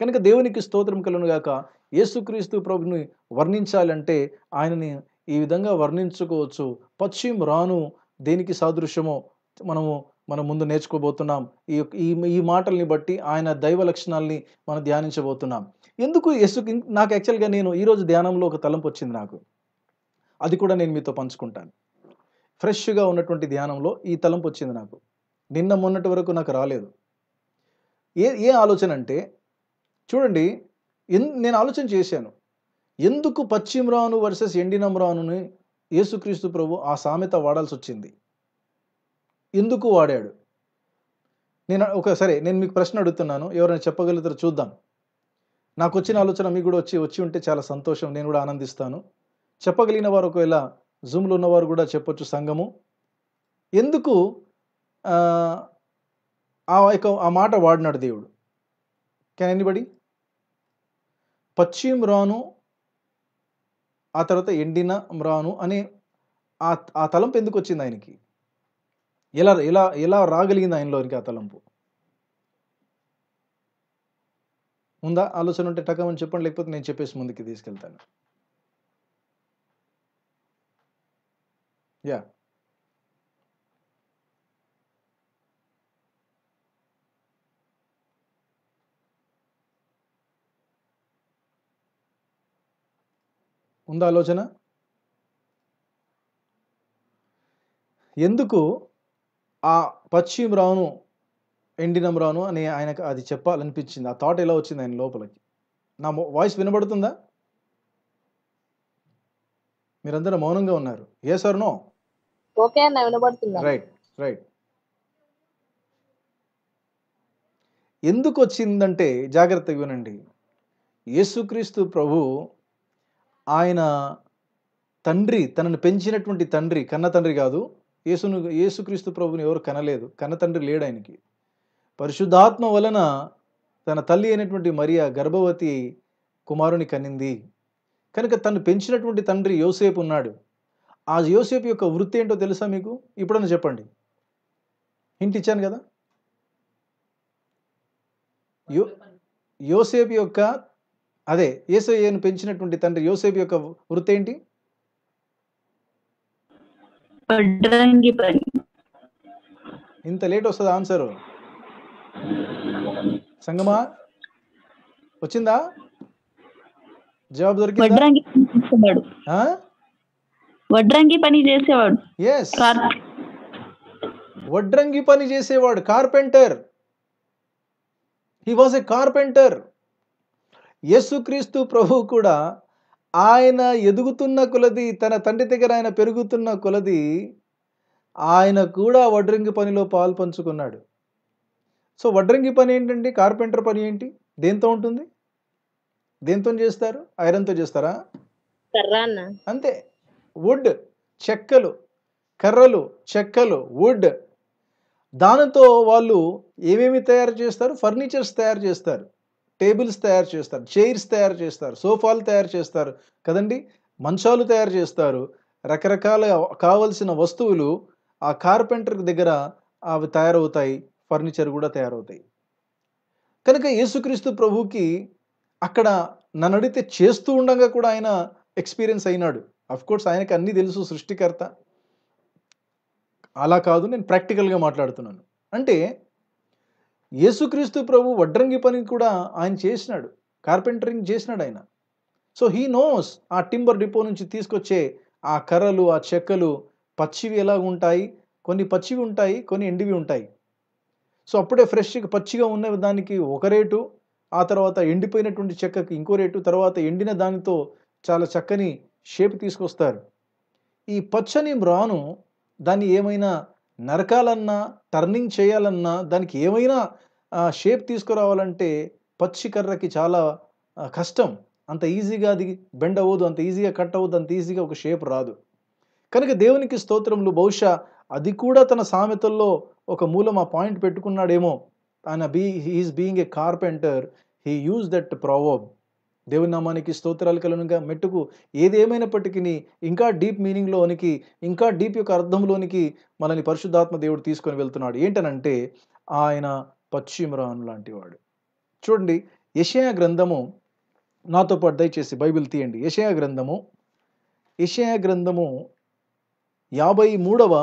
Speaker 1: కనుక దేవునికి స్తోత్రం కలుగును గాక. యేసుక్రీస్తు ప్రభుని వర్ణించాలంటే ఆయనని ఈ విధంగా వర్ణించుకోవచ్చు. పశ్చిమరాను దేనికి సాదృశ్యమో మనం ముందు నేర్చుకోబోతున్నాం. ఈ మాటల్ని బట్టి ఆయన దైవ లక్షణాలని మనం ధ్యానించబోతున్నాం. ఎందుకు నాకు యాక్చువల్గా ఈరోజు ధ్యానంలో ఒక తలంపు వచ్చింది నాకు, అది కూడా నేను మీతో పంచుకుంటాను. ఫ్రెష్గా ఉన్నటువంటి ధ్యానంలో ఈ తలంపు వచ్చింది నాకు. నిన్న మొన్నటి వరకు నాకు రాలేదు. ఏ ఆలోచన అంటే, చూడండి, నేను ఆలోచన చేశాను, ఎందుకు పశ్చిమరాను వర్సెస్ ఎండినమ్రానుని యేసుక్రీస్తు ప్రభు ఆ సామెత వాడాల్సి వచ్చింది, ఎందుకు వాడాడు? నేను మీకు ప్రశ్న అడుగుతున్నాను, ఎవరైనా చెప్పగలుగుతారో చూద్దాం. నాకు వచ్చిన ఆలోచన మీకు కూడా వచ్చి ఉంటే చాలా సంతోషం, నేను కూడా ఆనందిస్తాను. చెప్పగలిగిన వారు ఒకవేళ జూమ్లో ఉన్నవారు కూడా చెప్పొచ్చు. సంఘము ఎందుకు ఆ మాట వాడినాడు దేవుడు? Can anybody? పశ్చిమరాను, ఆ తర్వాత ఎండిన మ్రాను అనే ఆ తలంపు ఎందుకు వచ్చింది ఆయనకి? ఎలా రాగలిగింది ఆయనలోనికి ఆ తలంపు? ఉందా ఆలోచన? ఉంటే టకమని చెప్పండి, లేకపోతే నేను చెప్పేసి ముందుకి తీసుకెళ్తాను. యా, ఉందా ఆలోచన? ఎందుకు ఆ పశ్చిమరాను ఎండినమ్రాను అని ఆయనకు అది చెప్పాలనిపించింది? ఆ థాట్ ఎలా వచ్చింది ఆయన లోపలికి? నా వాయిస్ వినబడుతుందా? మీరందరూ మౌనంగా ఉన్నారు. Yes are no?
Speaker 2: ఓకే అన్న, వినబడుతుంది.
Speaker 1: రైట్. ఎందుకు వచ్చిందంటే జాగ్రత్తగా వినండి. యేసుక్రీస్తు ప్రభు ఆయన తండ్రి, తనను పెంచినటువంటి తండ్రి, కన్న తండ్రి కాదు. యేసుక్రీస్తు ప్రభుని ఎవరు కనలేదు, కన్న తండ్రి లేడు ఆయనకి. పరిశుద్ధాత్మ వలన తన తల్లి అయినటువంటి మరియా గర్భవతి కుమారుని కనింది. కనుక తను పెంచినటువంటి తండ్రి యోసేపు ఉన్నాడు. ఆ యోసేపు యొక్క వృత్తి ఏంటో తెలుసా మీకు? ఇప్పుడన్నా చెప్పండి. హింట్ ఇచ్చాను కదా. యోసేపు యొక్క యేసయ్యను పెంచినటువంటి తండ్రి యోసేపు యొక్క వృత్తి ఏంటి? ఇంత లేట్ వస్తుంది ఆన్సర్? సంగమా వచ్చిందా? జవాబు దొరికిందా?
Speaker 3: వడ్రంగి పని చేసేవాడు.
Speaker 1: ఎస్, వడ్రంగి పని చేసేవాడు, carpenter. He was a carpenter. యేసుక్రీస్తు ప్రభు కూడా ఆయన ఎదుగుతున్న కొలది, తన తండ్రి దగ్గర ఆయన పెరుగుతున్న కొలది, ఆయన కూడా వడ్రంగి పనిలో పాలు పంచుకున్నాడు. సో వడ్రంగి పని ఏంటండి? కార్పెంటర్ పని ఏంటి? దేంతో ఉంటుంది? దేంతో చేస్తారు? ఐరన్తో చేస్తారా?
Speaker 2: కర్ర అన్న.
Speaker 1: అంతే. వుడ్, చెక్కలు, కర్రలు, చెక్కలు, వుడ్. దానితో వాళ్ళు ఏమేమి తయారు చేస్తారు? ఫర్నిచర్స్ తయారు చేస్తారు, టేబుల్స్ తయారు చేస్తారు, చైర్స్ తయారు చేస్తారు, సోఫాలు తయారు చేస్తారు కదండి, మంచాలు తయారు చేస్తారు. రకరకాల కావలసిన వస్తువులు ఆ కార్పెంటర్ దగ్గర అవి తయారవుతాయి, ఫర్నిచర్ కూడా తయారవుతాయి. కనుక యేసుక్రీస్తు ప్రభువుకి అక్కడ నన్ను అడిగితే చేస్తూ ఉండగా కూడా ఆయన ఎక్స్పీరియన్స్ అయినాడు. అఫ్కోర్స్ ఆయనకి అన్నీ తెలుసు, సృష్టికర్త. అలా కాదు, నేను ప్రాక్టికల్గా మాట్లాడుతున్నాను. అంటే యేసుక్రీస్తు ప్రభు వడ్రంగి పని కూడా ఆయన చేసినాడు, కార్పెంటరింగ్ చేసినాడు ఆయన. సో హీ నోస్ ఆ టింబర్ డిపో నుంచి తీసుకొచ్చే ఆ కర్రలు, ఆ చెక్కలు పచ్చివి ఎలా ఉంటాయి, కొన్ని పచ్చివి ఉంటాయి, కొన్ని ఎండివి ఉంటాయి. సో అప్పుడే ఫ్రెష్గా పచ్చిగా ఉన్న దానికి ఒక రేటు, ఆ తర్వాత ఎండిపోయినటువంటి చెక్కకి ఇంకో రేటు, తర్వాత ఎండిన దానితో చాలా చక్కని షేప్ తీసుకొస్తారు. ఈ పచ్చని మ్రాను దాన్ని ఏమైనా నరకాలన్నా, టర్నింగ్ చేయాలన్నా, దానికి ఏమైనా షేప్ తీసుకురావాలంటే పచ్చి కర్రకి చాలా కష్టం. అంత ఈజీగా అది బెండ్ అవ్వదు, అంత ఈజీగా కట్ అవ్వదు, అంత ఈజీగా ఒక షేప్ రాదు. కనుక దేవునికి స్తోత్రములు. బహుశా అది కూడా తన సామెతల్లో ఒక మూలం ఆ పాయింట్ పెట్టుకున్నాడేమో. ఆయన he is being a carpenter, he use that proverb. దేవుని నామానికి స్తోత్రాలు కలుగునుగా. మెట్టుకు ఏది ఏమైనప్పటికీ ఇంకా డీప్ మీనింగ్లోనికి, ఇంకా డీప్ యొక్క అర్థంలోనికి మనల్ని పరిశుద్ధాత్మ దేవుడు తీసుకొని వెళ్తున్నాడు. ఏంటనంటే ఆయన పశ్చిమరాను లాంటి వాడు. చూడండి, యెషయా గ్రంథము, నాతో పాటు దయచేసి బైబిల్ తీయండి. యెషయా గ్రంథము 53వ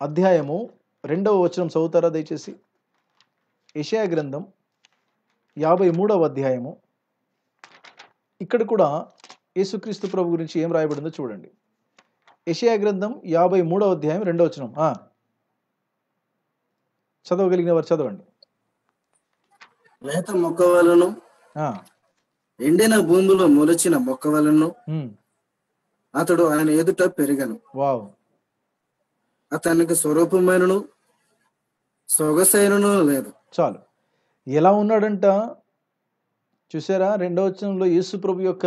Speaker 1: అధ్యాయము 2వ వచనం చదువుతారా దయచేసి? యెషయా గ్రంథం 53వ అధ్యాయము. ఇక్కడ కూడా యేసుక్రీస్తు ప్రభు గురించి ఏం రాయబడిందో చూడండి. యెషయా గ్రంథం 53వ అధ్యాయం 2వ వచనం. చదవగలిగిన వారు చదవండి.
Speaker 4: లేత మొక్క వలను, ఎండిన భూమిలో మొలచిన మొక్క వలను అతడు ఆయన ఎదుట పెరిగను.
Speaker 1: వావ్.
Speaker 4: అతనికి స్వరూపమైనను సొగసైనను లేదు.
Speaker 1: చాలు. ఎలా ఉన్నాడంట చూసారా? 2వ వచనంలో యేసు ప్రభు యొక్క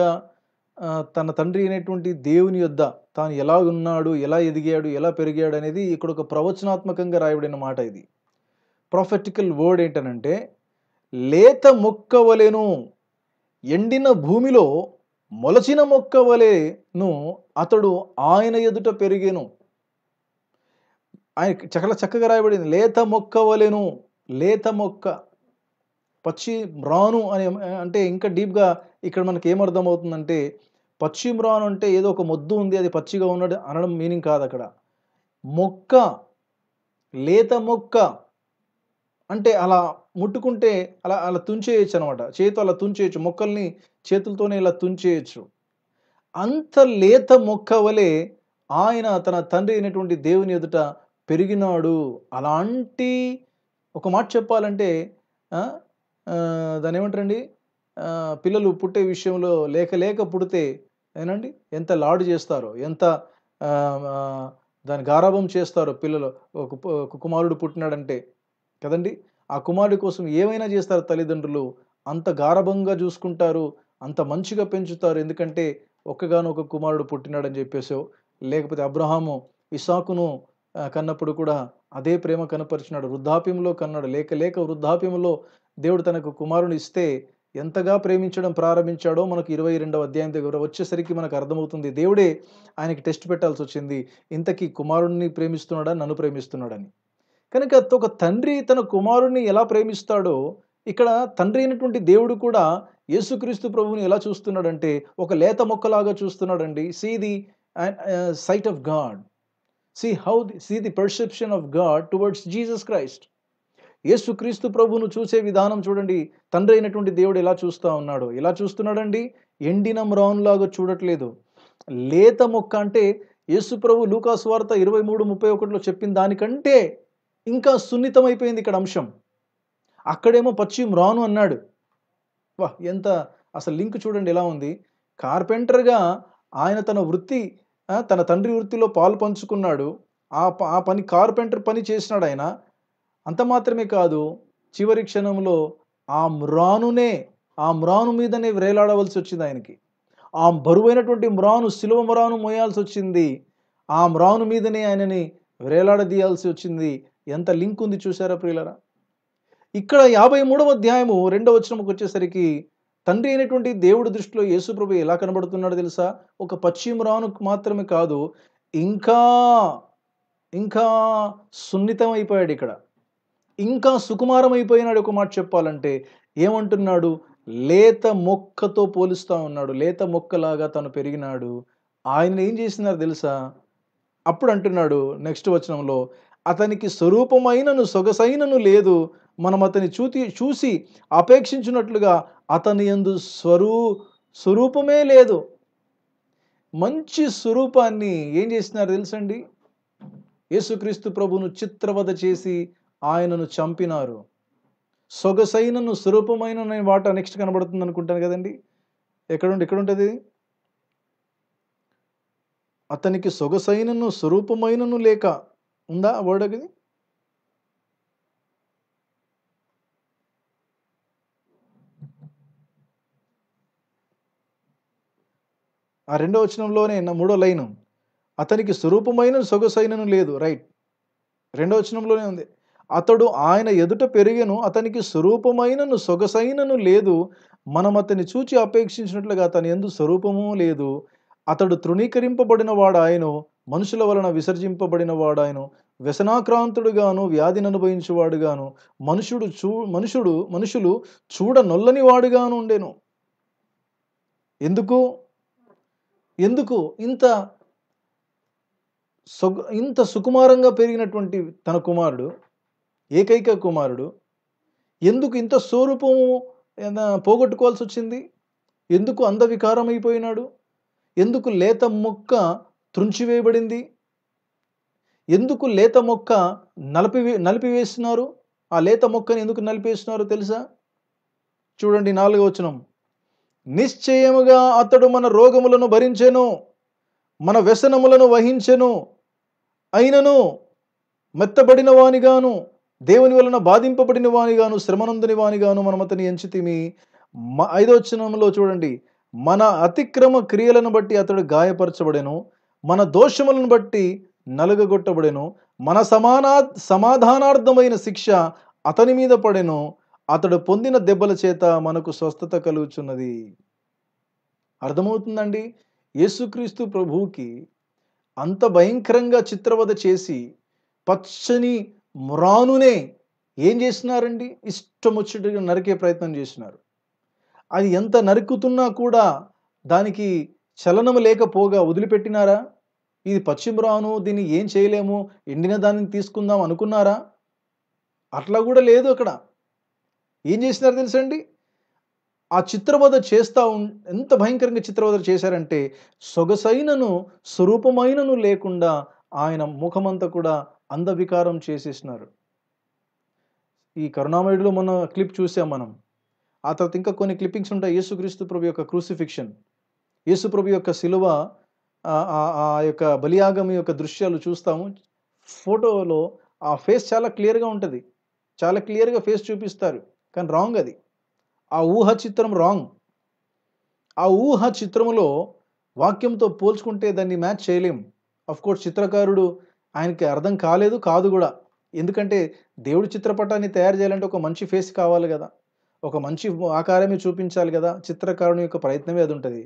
Speaker 1: తన తండ్రి అయినటువంటి దేవుని యొద్ద తాను ఎలా ఉన్నాడు, ఎలా ఎదిగాడు, ఎలా పెరిగాడు అనేది ఇక్కడ ఒక ప్రవచనాత్మకంగా రాయబడిన మాట. ఇది ప్రొఫెటికల్ వర్డ్. ఏంటనంటే లేత మొక్క వలెను, ఎండిన భూమిలో మొలచిన మొక్క వలెను అతడు ఆయన ఎదుట పెరిగేను. ఆయన చాలా చక్కగా రాయబడింది. లేత మొక్క వలెను, లేత మొక్క, పచ్చి మ్రాను అని అంటే ఇంకా డీప్గా ఇక్కడ మనకి ఏమర్థం అవుతుందంటే, పచ్చి మ్రాను అంటే ఏదో ఒక మొద్దు ఉంది, అది పచ్చిగా ఉన్నాడు అనడం మీనింగ్ కాదు. అక్కడ మొక్క, లేత మొక్క అంటే అలా ముట్టుకుంటే అలా అలా తుంచేయచ్చు అనమాట. చేతితో అలా తుంచేయచ్చు, మొక్కల్ని చేతులతోనే ఇలా తుంచేయచ్చు. అంత లేత మొక్క వలె ఆయన తన తండ్రి అయినటువంటి దేవుని ఎదుట పెరిగినాడు. అలాంటి ఒక మాట చెప్పాలంటే దాని ఏమంటారండి, పిల్లలు పుట్టే విషయంలో లేక పుడితే ఏనండి ఎంత లాడు చేస్తారో, ఎంత దాని గారాభం చేస్తారో పిల్లలు. ఒక కుమారుడు పుట్టినాడంటే కదండి, ఆ కుమారుడి కోసం ఏమైనా చేస్తారు తల్లిదండ్రులు. అంత గారాభంగా చూసుకుంటారు, అంత మంచిగా పెంచుతారు. ఎందుకంటే ఒక్కగానొక కుమారుడు పుట్టినాడని చెప్పేసో, లేకపోతే అబ్రహాము ఇస్సాకును కన్నప్పుడు కూడా అదే ప్రేమ కనపరిచినాడు. వృద్ధాప్యంలో కన్నాడు. లేక వృద్ధాప్యంలో దేవుడు తనకు కుమారుని ఇస్తే ఎంతగా ప్రేమించడం ప్రారంభించాడో మనకు 22వ అధ్యాయం దగ్గర వచ్చేసరికి మనకు అర్థమవుతుంది. దేవుడే ఆయనకి టెస్ట్ పెట్టాల్సి వచ్చింది, ఇంతకీ కుమారుణ్ణి ప్రేమిస్తున్నాడా, నన్ను ప్రేమిస్తున్నాడని. కనుక ఒక తండ్రి తన కుమారుణ్ణి ఎలా ప్రేమిస్తాడో, ఇక్కడ తండ్రి అయినటువంటి దేవుడు కూడా యేసుక్రీస్తు ప్రభువుని ఎలా చూస్తున్నాడంటే ఒక లేత మొక్కలాగా చూస్తున్నాడండి. See the sight of God, see the perception of God towards Jesus Christ. యేసుక్రీస్తు ప్రభువును చూసే విధానం చూడండి. తండ్రి అయినటువంటి దేవుడు ఎలా చూస్తూ ఉన్నాడు, ఎలా చూస్తున్నాడండి? ఎండిన మ్రానులాగా చూడట్లేదు. లేత మొక్క అంటే యేసు ప్రభు లూకా సువార్త 23:31 చెప్పిన దానికంటే ఇంకా సున్నితమైపోయింది ఇక్కడ అంశం. అక్కడేమో పచ్చి మ్రాను అన్నాడు. వా, ఎంత అసలు లింక్ చూడండి ఎలా ఉంది. కార్పెంటర్గా ఆయన తన వృత్తి, తన తండ్రి వృత్తిలో పాలు పంచుకున్నాడు. ఆ పని కార్పెంటర్ పని చేసినాడు ఆయన. అంత మాత్రమే కాదు, చివరి క్షణంలో ఆ మ్రాను మీదనే వేలాడవలసి వచ్చింది ఆయనకి. ఆ బరువైనటువంటి మ్రాను, శిలువ మ్రాను మోయాల్సి వచ్చింది. ఆ మ్రాను మీదనే ఆయనని వేలాడదీయాల్సి వచ్చింది. ఎంత లింక్ ఉంది చూసారా ప్రియులారా? ఇక్కడ 53వ అధ్యాయము 2వ వచనంకి వచ్చేసరికి తండ్రి అయినటువంటి దేవుడి దృష్టిలో యేసుప్రభు ఎలా కనబడుతున్నాడో తెలుసా? ఒక పచ్చి మ్రాను మాత్రమే కాదు, ఇంకా ఇంకా సున్నితం అయిపోయాడు ఇక్కడ. ఇంకా సుకుమారం అయిపోయినాడు. ఒక మాట చెప్పాలంటే ఏమంటున్నాడు? లేత మొక్కతో పోలుస్తా ఉన్నాడు. లేత మొక్కలాగా తను పెరిగినాడు. ఆయన ఏం చేసినారు తెలుసా? అప్పుడు అంటున్నాడు నెక్స్ట్ వచనంలో, అతనికి స్వరూపమైనను సొగసైనను లేదు, మనం అతని చూసి అపేక్షించినట్లుగా అతని యందు స్వరూపమే లేదు. మంచి స్వరూపాన్ని ఏం చేసినారు తెలుసండి? యేసుక్రీస్తు ప్రభును చిత్రవధ చేసి ఆయనను చంపినారు. సొగసైనను స్వరూపమైన వాట నెక్స్ట్ కనబడుతుంది అనుకుంటాను కదండి. ఎక్కడుంటది? అతనికి సొగసైనను స్వరూపమైనను లేక ఉందా వర్డ్? అది ఆ 2వ వచనంలోనే 3వ లైను, అతనికి స్వరూపమైన సొగసైనను లేదు. రైట్, 2వ వచనంలోనే ఉంది. అతడు ఆయన ఎదుట పెరిగెను, అతనికి స్వరూపమైనను సొగసైనను లేదు, మనం అతన్ని చూచి అపేక్షించినట్లుగా అతని యందు స్వరూపము లేదు. అతడు తృణీకరింపబడిన వాడాయను, మనుషుల వలన విసర్జింపబడిన వాడాయను, వ్యసనాక్రాంతుడుగాను వ్యాధిని అనుభవించేవాడుగాను, మనుషులు చూడ నొల్లని వాడుగాను ఉండెను. ఎందుకు ఇంత సుకుమారంగా పెరిగినటువంటి తన కుమారుడు, ఏకైక కుమారుడు, ఎందుకు ఇంత స్వరూపము పోగొట్టుకోవాల్సి వచ్చింది? ఎందుకు అందవికారం అయిపోయినాడు? ఎందుకు లేత మొక్క త్రుంచివేయబడింది? ఎందుకు లేత మొక్క నలిపివేస్తున్నారు? ఆ లేత మొక్కని ఎందుకు నలిపేస్తున్నారు తెలుసా? చూడండి 4వ వచనం, నిశ్చయముగా అతడు మన రోగములను భరించెను, మన వ్యసనములను వహించెను, అయినను మెత్తబడిన వానిగాను, దేవుని వలన బాధింపబడిన వానిగాను, శ్రమనందుని వానిగాను మనం అతని ఎంచితిమి. 5వ వచనంలో చూడండి, మన అతిక్రమ క్రియలను బట్టి అతడు గాయపరచబడెను, మన దోషములను బట్టి నలుగగొట్టబడెను, మన సమాధానార్థమైన శిక్ష అతని మీద పడెను, అతడు పొందిన దెబ్బల చేత మనకు స్వస్థత కలుగుచున్నది. అర్థమవుతుందండి? యేసుక్రీస్తు ప్రభువుకి అంత భయంకరంగా చిత్రవధ చేసి పచ్చని మ్రానునే ఏం చేస్తున్నారండి? ఇష్టం వచ్చేట్టుగా నరికే ప్రయత్నం చేస్తున్నారు. అది ఎంత నరుకుతున్నా కూడా దానికి చలనము లేకపోగా వదిలిపెట్టినారా? ఇది పచ్చి మ్రాను, దీన్ని ఏం చేయలేము, ఎండిన దానిని తీసుకుందాం అనుకున్నారా? అట్లా కూడా లేదు. అక్కడ ఏం చేసినారు తెలుసండి? ఆ చిత్రవధ ఎంత భయంకరంగా చిత్రవధ చేశారంటే, సొగసైనను స్వరూపమైనను లేకుండా ఆయన ముఖమంతా కూడా అందవికారం చేసేసినారు. ఈ కరుణామయుడిలో మొన్న క్లిప్ చూసాం మనం. ఆ తర్వాత ఇంకా కొన్ని క్లిప్పింగ్స్ ఉంటాయి. యేసుక్రీస్తు ప్రభు యొక్క క్రూసిఫిక్షన్, యేసు ప్రభు యొక్క శిలువ, ఆ యొక్క బలియాగం యొక్క దృశ్యాలు చూస్తాము. ఫోటోలో ఆ ఫేస్ చాలా క్లియర్గా ఉంటుంది, చాలా క్లియర్గా ఫేస్ చూపిస్తారు. కానీ రాంగ్ అది. ఆ ఊహ చిత్రం రాంగ్. ఆ ఊహ చిత్రములో వాక్యంతో పోల్చుకుంటే దాన్ని మ్యాచ్ చేయలేం. కోర్స్ చిత్రకారుడు ఆయనకి అర్థం కాదు కూడా. ఎందుకంటే దేవుడి చిత్రపటాన్ని తయారు చేయాలంటే ఒక మంచి ఫేస్ కావాలి కదా, ఒక మంచి ఆకారమే చూపించాలి కదా. చిత్రకారుని యొక్క ప్రయత్నమే అది ఉంటుంది.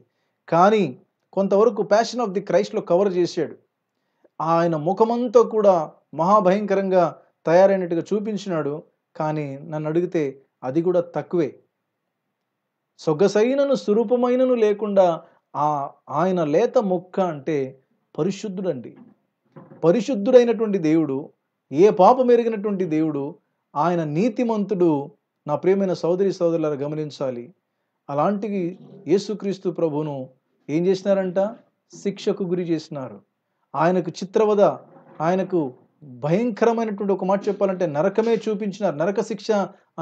Speaker 1: కానీ కొంతవరకు ప్యాషన్ ఆఫ్ ది క్రైస్ట్లో కవర్ చేశాడు. ఆయన ముఖమంతా కూడా మహాభయంకరంగా తయారైనట్టుగా చూపించినాడు. కానీ నన్ను అడిగితే అది కూడా తక్కువే. సొగసైనను స్వరూపమైనను లేకుండా ఆయన లేత మొక్క అంటే పరిశుద్ధుడండి. పరిశుద్ధుడైనటువంటి దేవుడు, ఏ పాపం ఎరిగినటువంటి దేవుడు, ఆయన నీతిమంతుడు. నా ప్రియమైన సోదరి సోదరులారా గమనించాలి. అలాంటి యేసుక్రీస్తు ప్రభువును ఏం చేసినారంట? శిక్షకు గురి చేసినారు. ఆయనకు చిత్రవధ, ఆయనకు భయంకరమైనటువంటి, ఒక మాట చెప్పాలంటే నరకమే చూపించినారు. నరక శిక్ష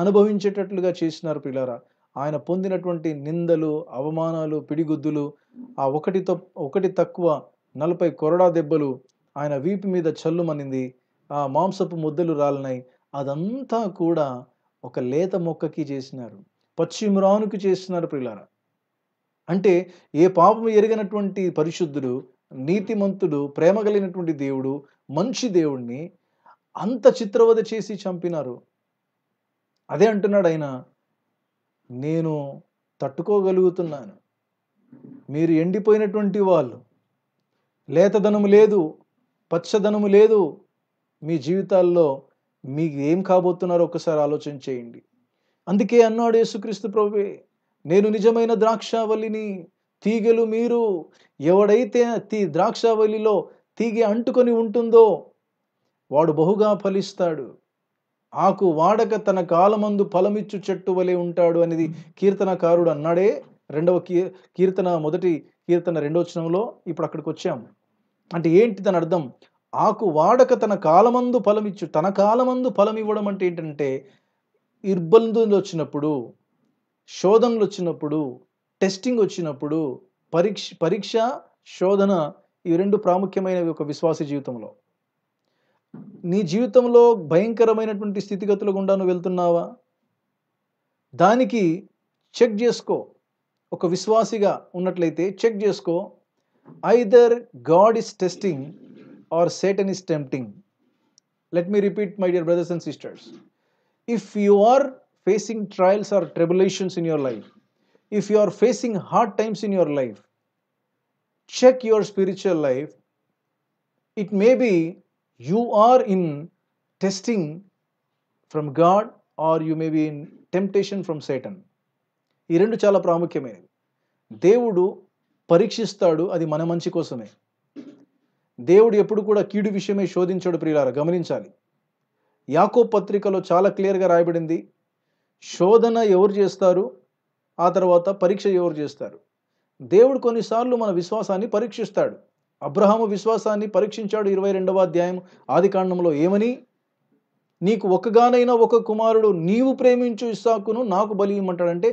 Speaker 1: అనుభవించేటట్లుగా చేసినారు ప్రియులారా. ఆయన పొందినటువంటి నిందలు, అవమానాలు, పిడిగుద్దులు, ఆ ఒకటి తక్కువ 40 కొరడా దెబ్బలు ఆయన వీపు మీద చల్లుమనింది, ఆ మాంసపు ముద్దలు రాలినాయి. అదంతా కూడా ఒక లేత మొక్కకి చేసినారు, పచ్చి మ్రానుకి చేసినారు ప్రియులారా. అంటే ఏ పాపము ఎరిగినటువంటి పరిశుద్ధుడు, నీతిమంతుడు, ప్రేమ కలిగినటువంటి దేవుడు, మంచి దేవుణ్ణి అంత చిత్రవద చేసి చంపినారు. అదే అంటున్నాడు ఆయన, నేను తట్టుకోగలుగుతున్నాను. మీరు ఎండిపోయినటువంటి వాళ్ళు, లేతదనము లేదు, పచ్చదనము లేదు మీ జీవితాల్లో, మీకు ఏం కాబోతున్నారో ఒకసారి ఆలోచన చేయండి. అందుకే అన్నాడు యేసుక్రీస్తు ప్రభువే, నేను నిజమైన ద్రాక్షావల్లిని, తీగెలు మీరు. ఎవడైతే ద్రాక్షావల్లిలో తీగె అంటుకొని ఉంటుందో వాడు బహుగా ఫలిస్తాడు. ఆకు వాడక తన కాలమందు ఫలమిచ్చు చెట్టు వలె ఉంటాడు అనేది కీర్తనకారుడు అన్నాడే. కీర్తన 1 కీర్తన 2వ వచనంలో. ఇప్పుడు అక్కడికి వచ్చాము. అంటే ఏంటి దాని అర్థం? ఆకు వాడక తన కాలమందు ఫలమిచ్చు. తన కాలమందు ఫలం ఇవ్వడం అంటే ఏంటంటే, ఇబ్బందులు వచ్చినప్పుడు, శోధనలు వచ్చినప్పుడు, టెస్టింగ్ వచ్చినప్పుడు, పరీక్ష శోధన, ఈ 2 ప్రాముఖ్యమైనవి ఒక విశ్వాసీ జీవితంలో. నీ జీవితంలో భయంకరమైనటువంటి స్థితిగతుల గుండా నువ్వు వెళ్తున్నావా? దానికి చెక్ చేసుకో. ఒక విశ్వాసిగా ఉన్నట్లయితే చెక్ చేసుకో. Either God is testing are Satan is tempting. Let me repeat, my dear brothers and sisters. If you are facing trials or tribulations in your life, if you are facing hard times in your life, check your spiritual life. It may be you are in testing from God or you may be in temptation from Satan. ఈ 2 చాలా ప్రాముఖ్యమైనవి. దేవుడు పరీక్షిస్తాడు, అది మన మంచి కోసమే. దేవుడు ఎప్పుడు కూడా కీడు విషయమే శోధించాడు ప్రియులారా, గమనించాలి. యాకోబు పత్రికలో చాలా క్లియర్గా రాయబడింది, శోధన ఎవరు చేస్తారు, ఆ తర్వాత పరీక్ష ఎవరు చేస్తారు. దేవుడు కొన్నిసార్లు మన విశ్వాసాన్ని పరీక్షిస్తాడు. అబ్రహాము విశ్వాసాన్ని పరీక్షించాడు 22వ అధ్యాయం ఆదికాండంలో. ఏమని? నీకు ఒక్కగానైనా ఒక కుమారుడు, నీవు ప్రేమించు ఇస్సాకును నాకు బలి ఇమ్మంటాడంటే,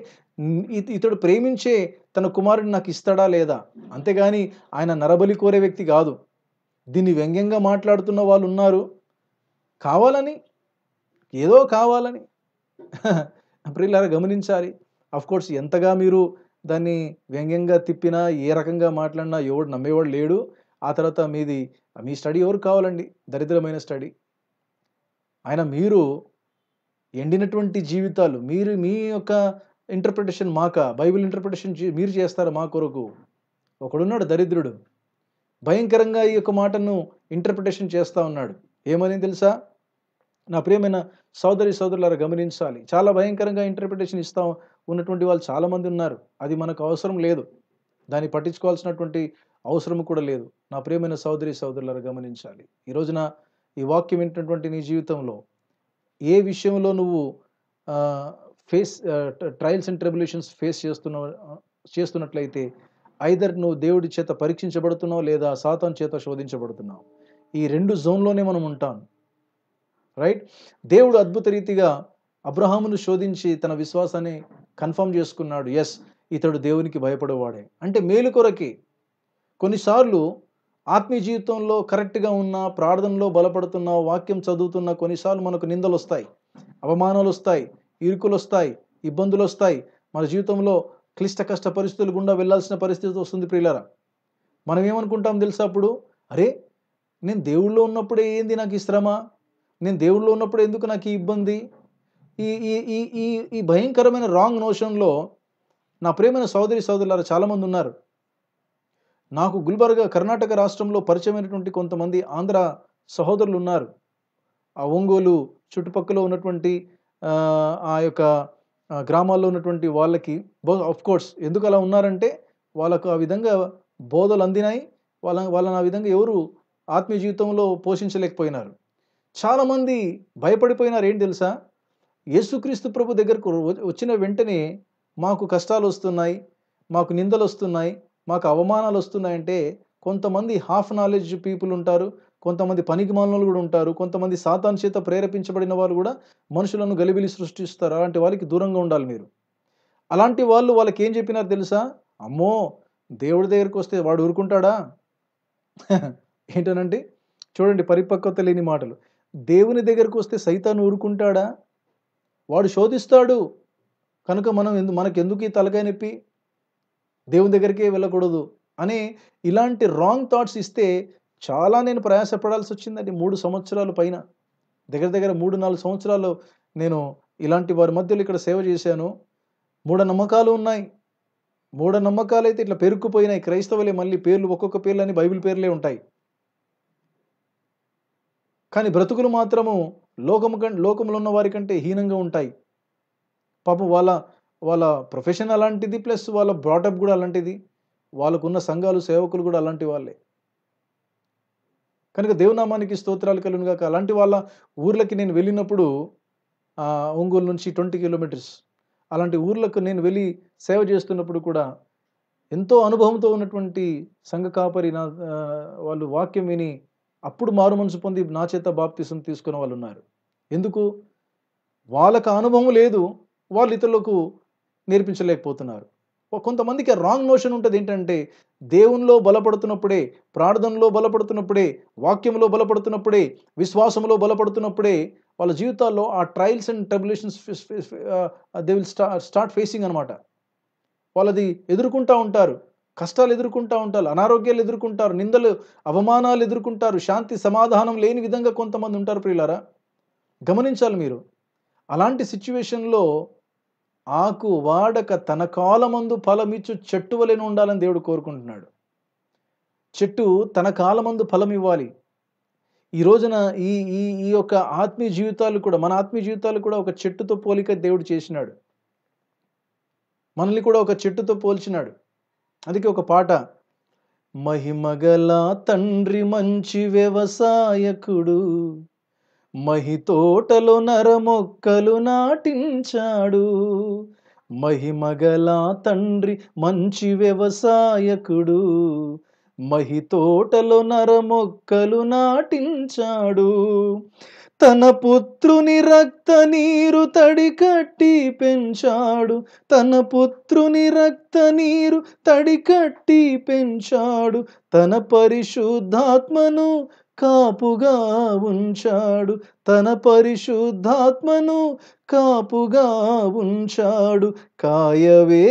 Speaker 1: ఇతడు ప్రేమించే తన కుమారుడిని నాకు ఇస్తాడా లేదా? అంతేగాని ఆయన నరబలి కోరే వ్యక్తి కాదు. దీన్ని వ్యంగ్యంగా మాట్లాడుతున్న వాళ్ళు ఉన్నారు, కావాలని, ఏదో కావాలని. ప్రియులారా గమనించాలి. అఫ్కోర్స్ ఎంతగా మీరు దాన్ని వ్యంగ్యంగా తిప్పినా, ఏ రకంగా మాట్లాడినా ఎవడు నమ్మేవాడు లేడు. ఆ తర్వాత మీ స్టడీ ఎవరు కావాలండి? దరిద్రమైన స్టడీ. ఆయన మీరు ఎండినటువంటి జీవితాలు, మీరు మీ యొక్క ఇంటర్ప్రిటేషన్ బైబిల్ ఇంటర్ప్రిటేషన్ మీరు చేస్తారు మా కొరకు. ఒకడున్నాడు దరిద్రుడు, భయంకరంగా ఈ యొక్క మాటను ఇంటర్ప్రిటేషన్ చేస్తూ ఉన్నాడు. ఏమని తెలుసా? నా ప్రియమైన సోదరులారా గమనించాలి. చాలా భయంకరంగా ఇంటర్ప్రిటేషన్ ఇస్తూ ఉన్నటువంటి వాళ్ళు చాలామంది ఉన్నారు. అది మనకు అవసరం లేదు, దాన్ని పట్టించుకోవాల్సినటువంటి అవసరం కూడా లేదు. నా ప్రియమైన సోదరులారా గమనించాలి. ఈ రోజున ఈ వాక్యం వింటున్నటువంటి నీ జీవితంలో ఏ విషయంలో నువ్వు ట్రయల్స్ అండ్ ట్రిబులేషన్స్ ఫేస్ చేస్తున్నట్లయితే, ఐదర్ నువ్వు దేవుడి చేత పరీక్షించబడుతున్నావు లేదా సాతాను చేత శోధించబడుతున్నావు. ఈ 2 జోన్లోనే మనం ఉంటాం. రైట్? దేవుడు అద్భుత రీతిగా అబ్రహామును శోధించి తన విశ్వాసాన్ని కన్ఫర్మ్ చేసుకున్నాడు. ఎస్, ఇతడు దేవునికి భయపడేవాడే. అంటే మేలు కొరకే. కొన్నిసార్లు ఆత్మీయ జీవితంలో కరెక్ట్గా ఉన్నా, ప్రార్థనలో బలపడుతున్నా, వాక్యం చదువుతున్నా, కొన్నిసార్లు మనకు నిందలు వస్తాయి, అవమానాలు వస్తాయి, ఇరుకులు వస్తాయి, ఇబ్బందులు వస్తాయి. మన జీవితంలో క్లిష్ట కష్ట పరిస్థితులు గుండా వెళ్ళాల్సిన పరిస్థితి వస్తుంది ప్రియులారా. మనం ఏమనుకుంటాం తెలుసా? అప్పుడు అరే, నేను దేవుళ్ళో ఉన్నప్పుడే ఏంది నాకు ఈ శ్రమ, నేను దేవుళ్ళో ఉన్నప్పుడు ఎందుకు నాకు ఈ ఇబ్బంది? ఈ భయంకరమైన రాంగ్ నోషన్లో నా ప్రియమైన సోదరులారా చాలామంది ఉన్నారు. నాకు గుల్బర్గా కర్ణాటక రాష్ట్రంలో పరిచయమైనటువంటి కొంతమంది ఆంధ్ర సహోదరులు ఉన్నారు. ఆ ఒంగోలు చుట్టుపక్కల ఉన్నటువంటి ఆ యొక్క గ్రామాల్లో ఉన్నటువంటి వాళ్ళకి కోర్స్ ఎందుకు అలా ఉన్నారంటే, వాళ్ళకు ఆ విధంగా బోధలు అందినాయి. వాళ్ళని ఆ విధంగా ఎవరు ఆత్మీయ జీవితంలో పోషించలేకపోయినారు. చాలామంది భయపడిపోయినారు. ఏంటి తెలుసా? యేసుక్రీస్తు ప్రభు దగ్గరకు వచ్చిన వెంటనే మాకు కష్టాలు వస్తున్నాయి, మాకు నిందలు వస్తున్నాయి, మాకు అవమానాలు వస్తున్నాయంటే, కొంతమంది హాఫ్ నాలెడ్జ్ పీపుల్ ఉంటారు, కొంతమంది పనికిమాలినలు కూడా ఉంటారు, కొంతమంది సాతాను చేత ప్రేరేపించబడిన వాళ్ళు కూడా మనుషులను గలిబిలి సృష్టిస్తారు. అలాంటి వాళ్ళకి దూరంగా ఉండాలి మీరు. అలాంటి వాళ్ళకి ఏం చెప్పినారు తెలుసా? అమ్మో, దేవుడి దగ్గరికి వస్తే వాడు ఊరుకుంటాడా? ఏంటనంటే చూడండి, పరిపక్వత లేని మాటలు. దేవుని దగ్గరకు వస్తే సైతాను ఊరుకుంటాడా? వాడు శోధిస్తాడు కనుక మనకెందుకు ఈ తలకాయ నొప్పి? దేవుని దగ్గరికే వెళ్ళకూడదు అని ఇలాంటి రాంగ్ థాట్స్ ఇస్తే చాలా నేను ప్రయాసపడాల్సి వచ్చిందండి. 3 సంవత్సరాల పైన, దగ్గర దగ్గర 3-4 సంవత్సరాలు నేను ఇలాంటి వారి మధ్యలో ఇక్కడ సేవ చేశాను. మూఢనమ్మకాలు ఉన్నాయి. మూఢనమ్మకాలైతే ఇట్లా పెరుక్కుపోయినాయి. క్రైస్తవులే మళ్ళీ పేర్లు, ఒక్కొక్క పేర్లు అని బైబిల్ పేర్లే ఉంటాయి. కానీ బ్రతుకులు మాత్రము లోకములో ఉన్న వారి కంటే హీనంగా ఉంటాయి. పాపం వాళ్ళ ప్రొఫెషన్ అలాంటిది, ప్లస్ వాళ్ళ బ్రాటప్ కూడా అలాంటిది, వాళ్ళకున్న సంఘాలు, సేవకులు కూడా అలాంటి వాళ్ళే. కనుక దేవునామానికి స్తోత్రాలు కలుగును గాక. అలాంటి వాళ్ళ ఊర్లకి నేను వెళ్ళినప్పుడు ఒంగోలు నుంచి 20 కిలోమీటర్స్ అలాంటి ఊర్లకు నేను వెళ్ళి సేవ చేస్తున్నప్పుడు కూడా ఎంతో అనుభవంతో ఉన్నటువంటి సంఘ కాపరి వాళ్ళు వాక్యం విని అప్పుడు మారు మనసు పొంది నా చేత బాప్తిసం తీసుకున్న వాళ్ళు ఉన్నారు. ఎందుకు? వాళ్ళకు అనుభవం లేదు, వాళ్ళు ఇతరులకు నేర్పించలేకపోతున్నారు. కొంతమందికి రాంగ్ నోషన్ ఉంటుంది. ఏంటంటే దేవునిలో బలపడుతున్నప్పుడే, ప్రార్థనలో బలపడుతున్నప్పుడే, వాక్యంలో బలపడుతున్నప్పుడే, విశ్వాసంలో బలపడుతున్నప్పుడే వాళ్ళ జీవితాల్లో ఆ trials and tribulations they will start facing అనమాట. వాళ్ళది ఎదుర్కొంటూ ఉంటారు, కష్టాలు ఎదుర్కొంటూ ఉంటారు, అనారోగ్యాలు ఎదుర్కొంటారు, నిందలు అవమానాలు ఎదుర్కొంటారు, శాంతి సమాధానం లేని విధంగా కొంతమంది ఉంటారు. ప్రియులారా, గమనించాలి మీరు. అలాంటి సిచ్యువేషన్లో ఆకు వాడక తన కాలమందు ఫలమిచ్చు చెట్టు వలెను ఉండాలని దేవుడు కోరుకుంటున్నాడు. చెట్టు తన కాలమందు ఫలం ఇవ్వాలి. ఈ రోజున ఈ యొక్క ఆత్మీయ జీవితాలు కూడా, మన ఆత్మీయ జీవితాలు కూడా ఒక చెట్టుతో పోలిక దేవుడు చేసినాడు. మనల్ని కూడా ఒక చెట్టుతో పోల్చినాడు. అందుకే ఒక పాట, మహిమగల తండ్రి మంచి వ్యవసాయకుడు, మహి తోటలో నరమొక్కలు నాటించాడు. మహిమగల తండ్రి మంచి వ్యవసాయకుడు, మహి తోటలో నరమొక్కలు నాటించాడు. తన పుత్రుని రక్త నీరు తడి కట్టి పెంచాడు. తన పుత్రుని రక్త నీరు తడి కట్టి పెంచాడు. తన పరిశుద్ధాత్మను కాపుగా ఉంచాడు. తన పరిశుద్ధాత్మను కాపుగా ఉంచాడు. కాయవే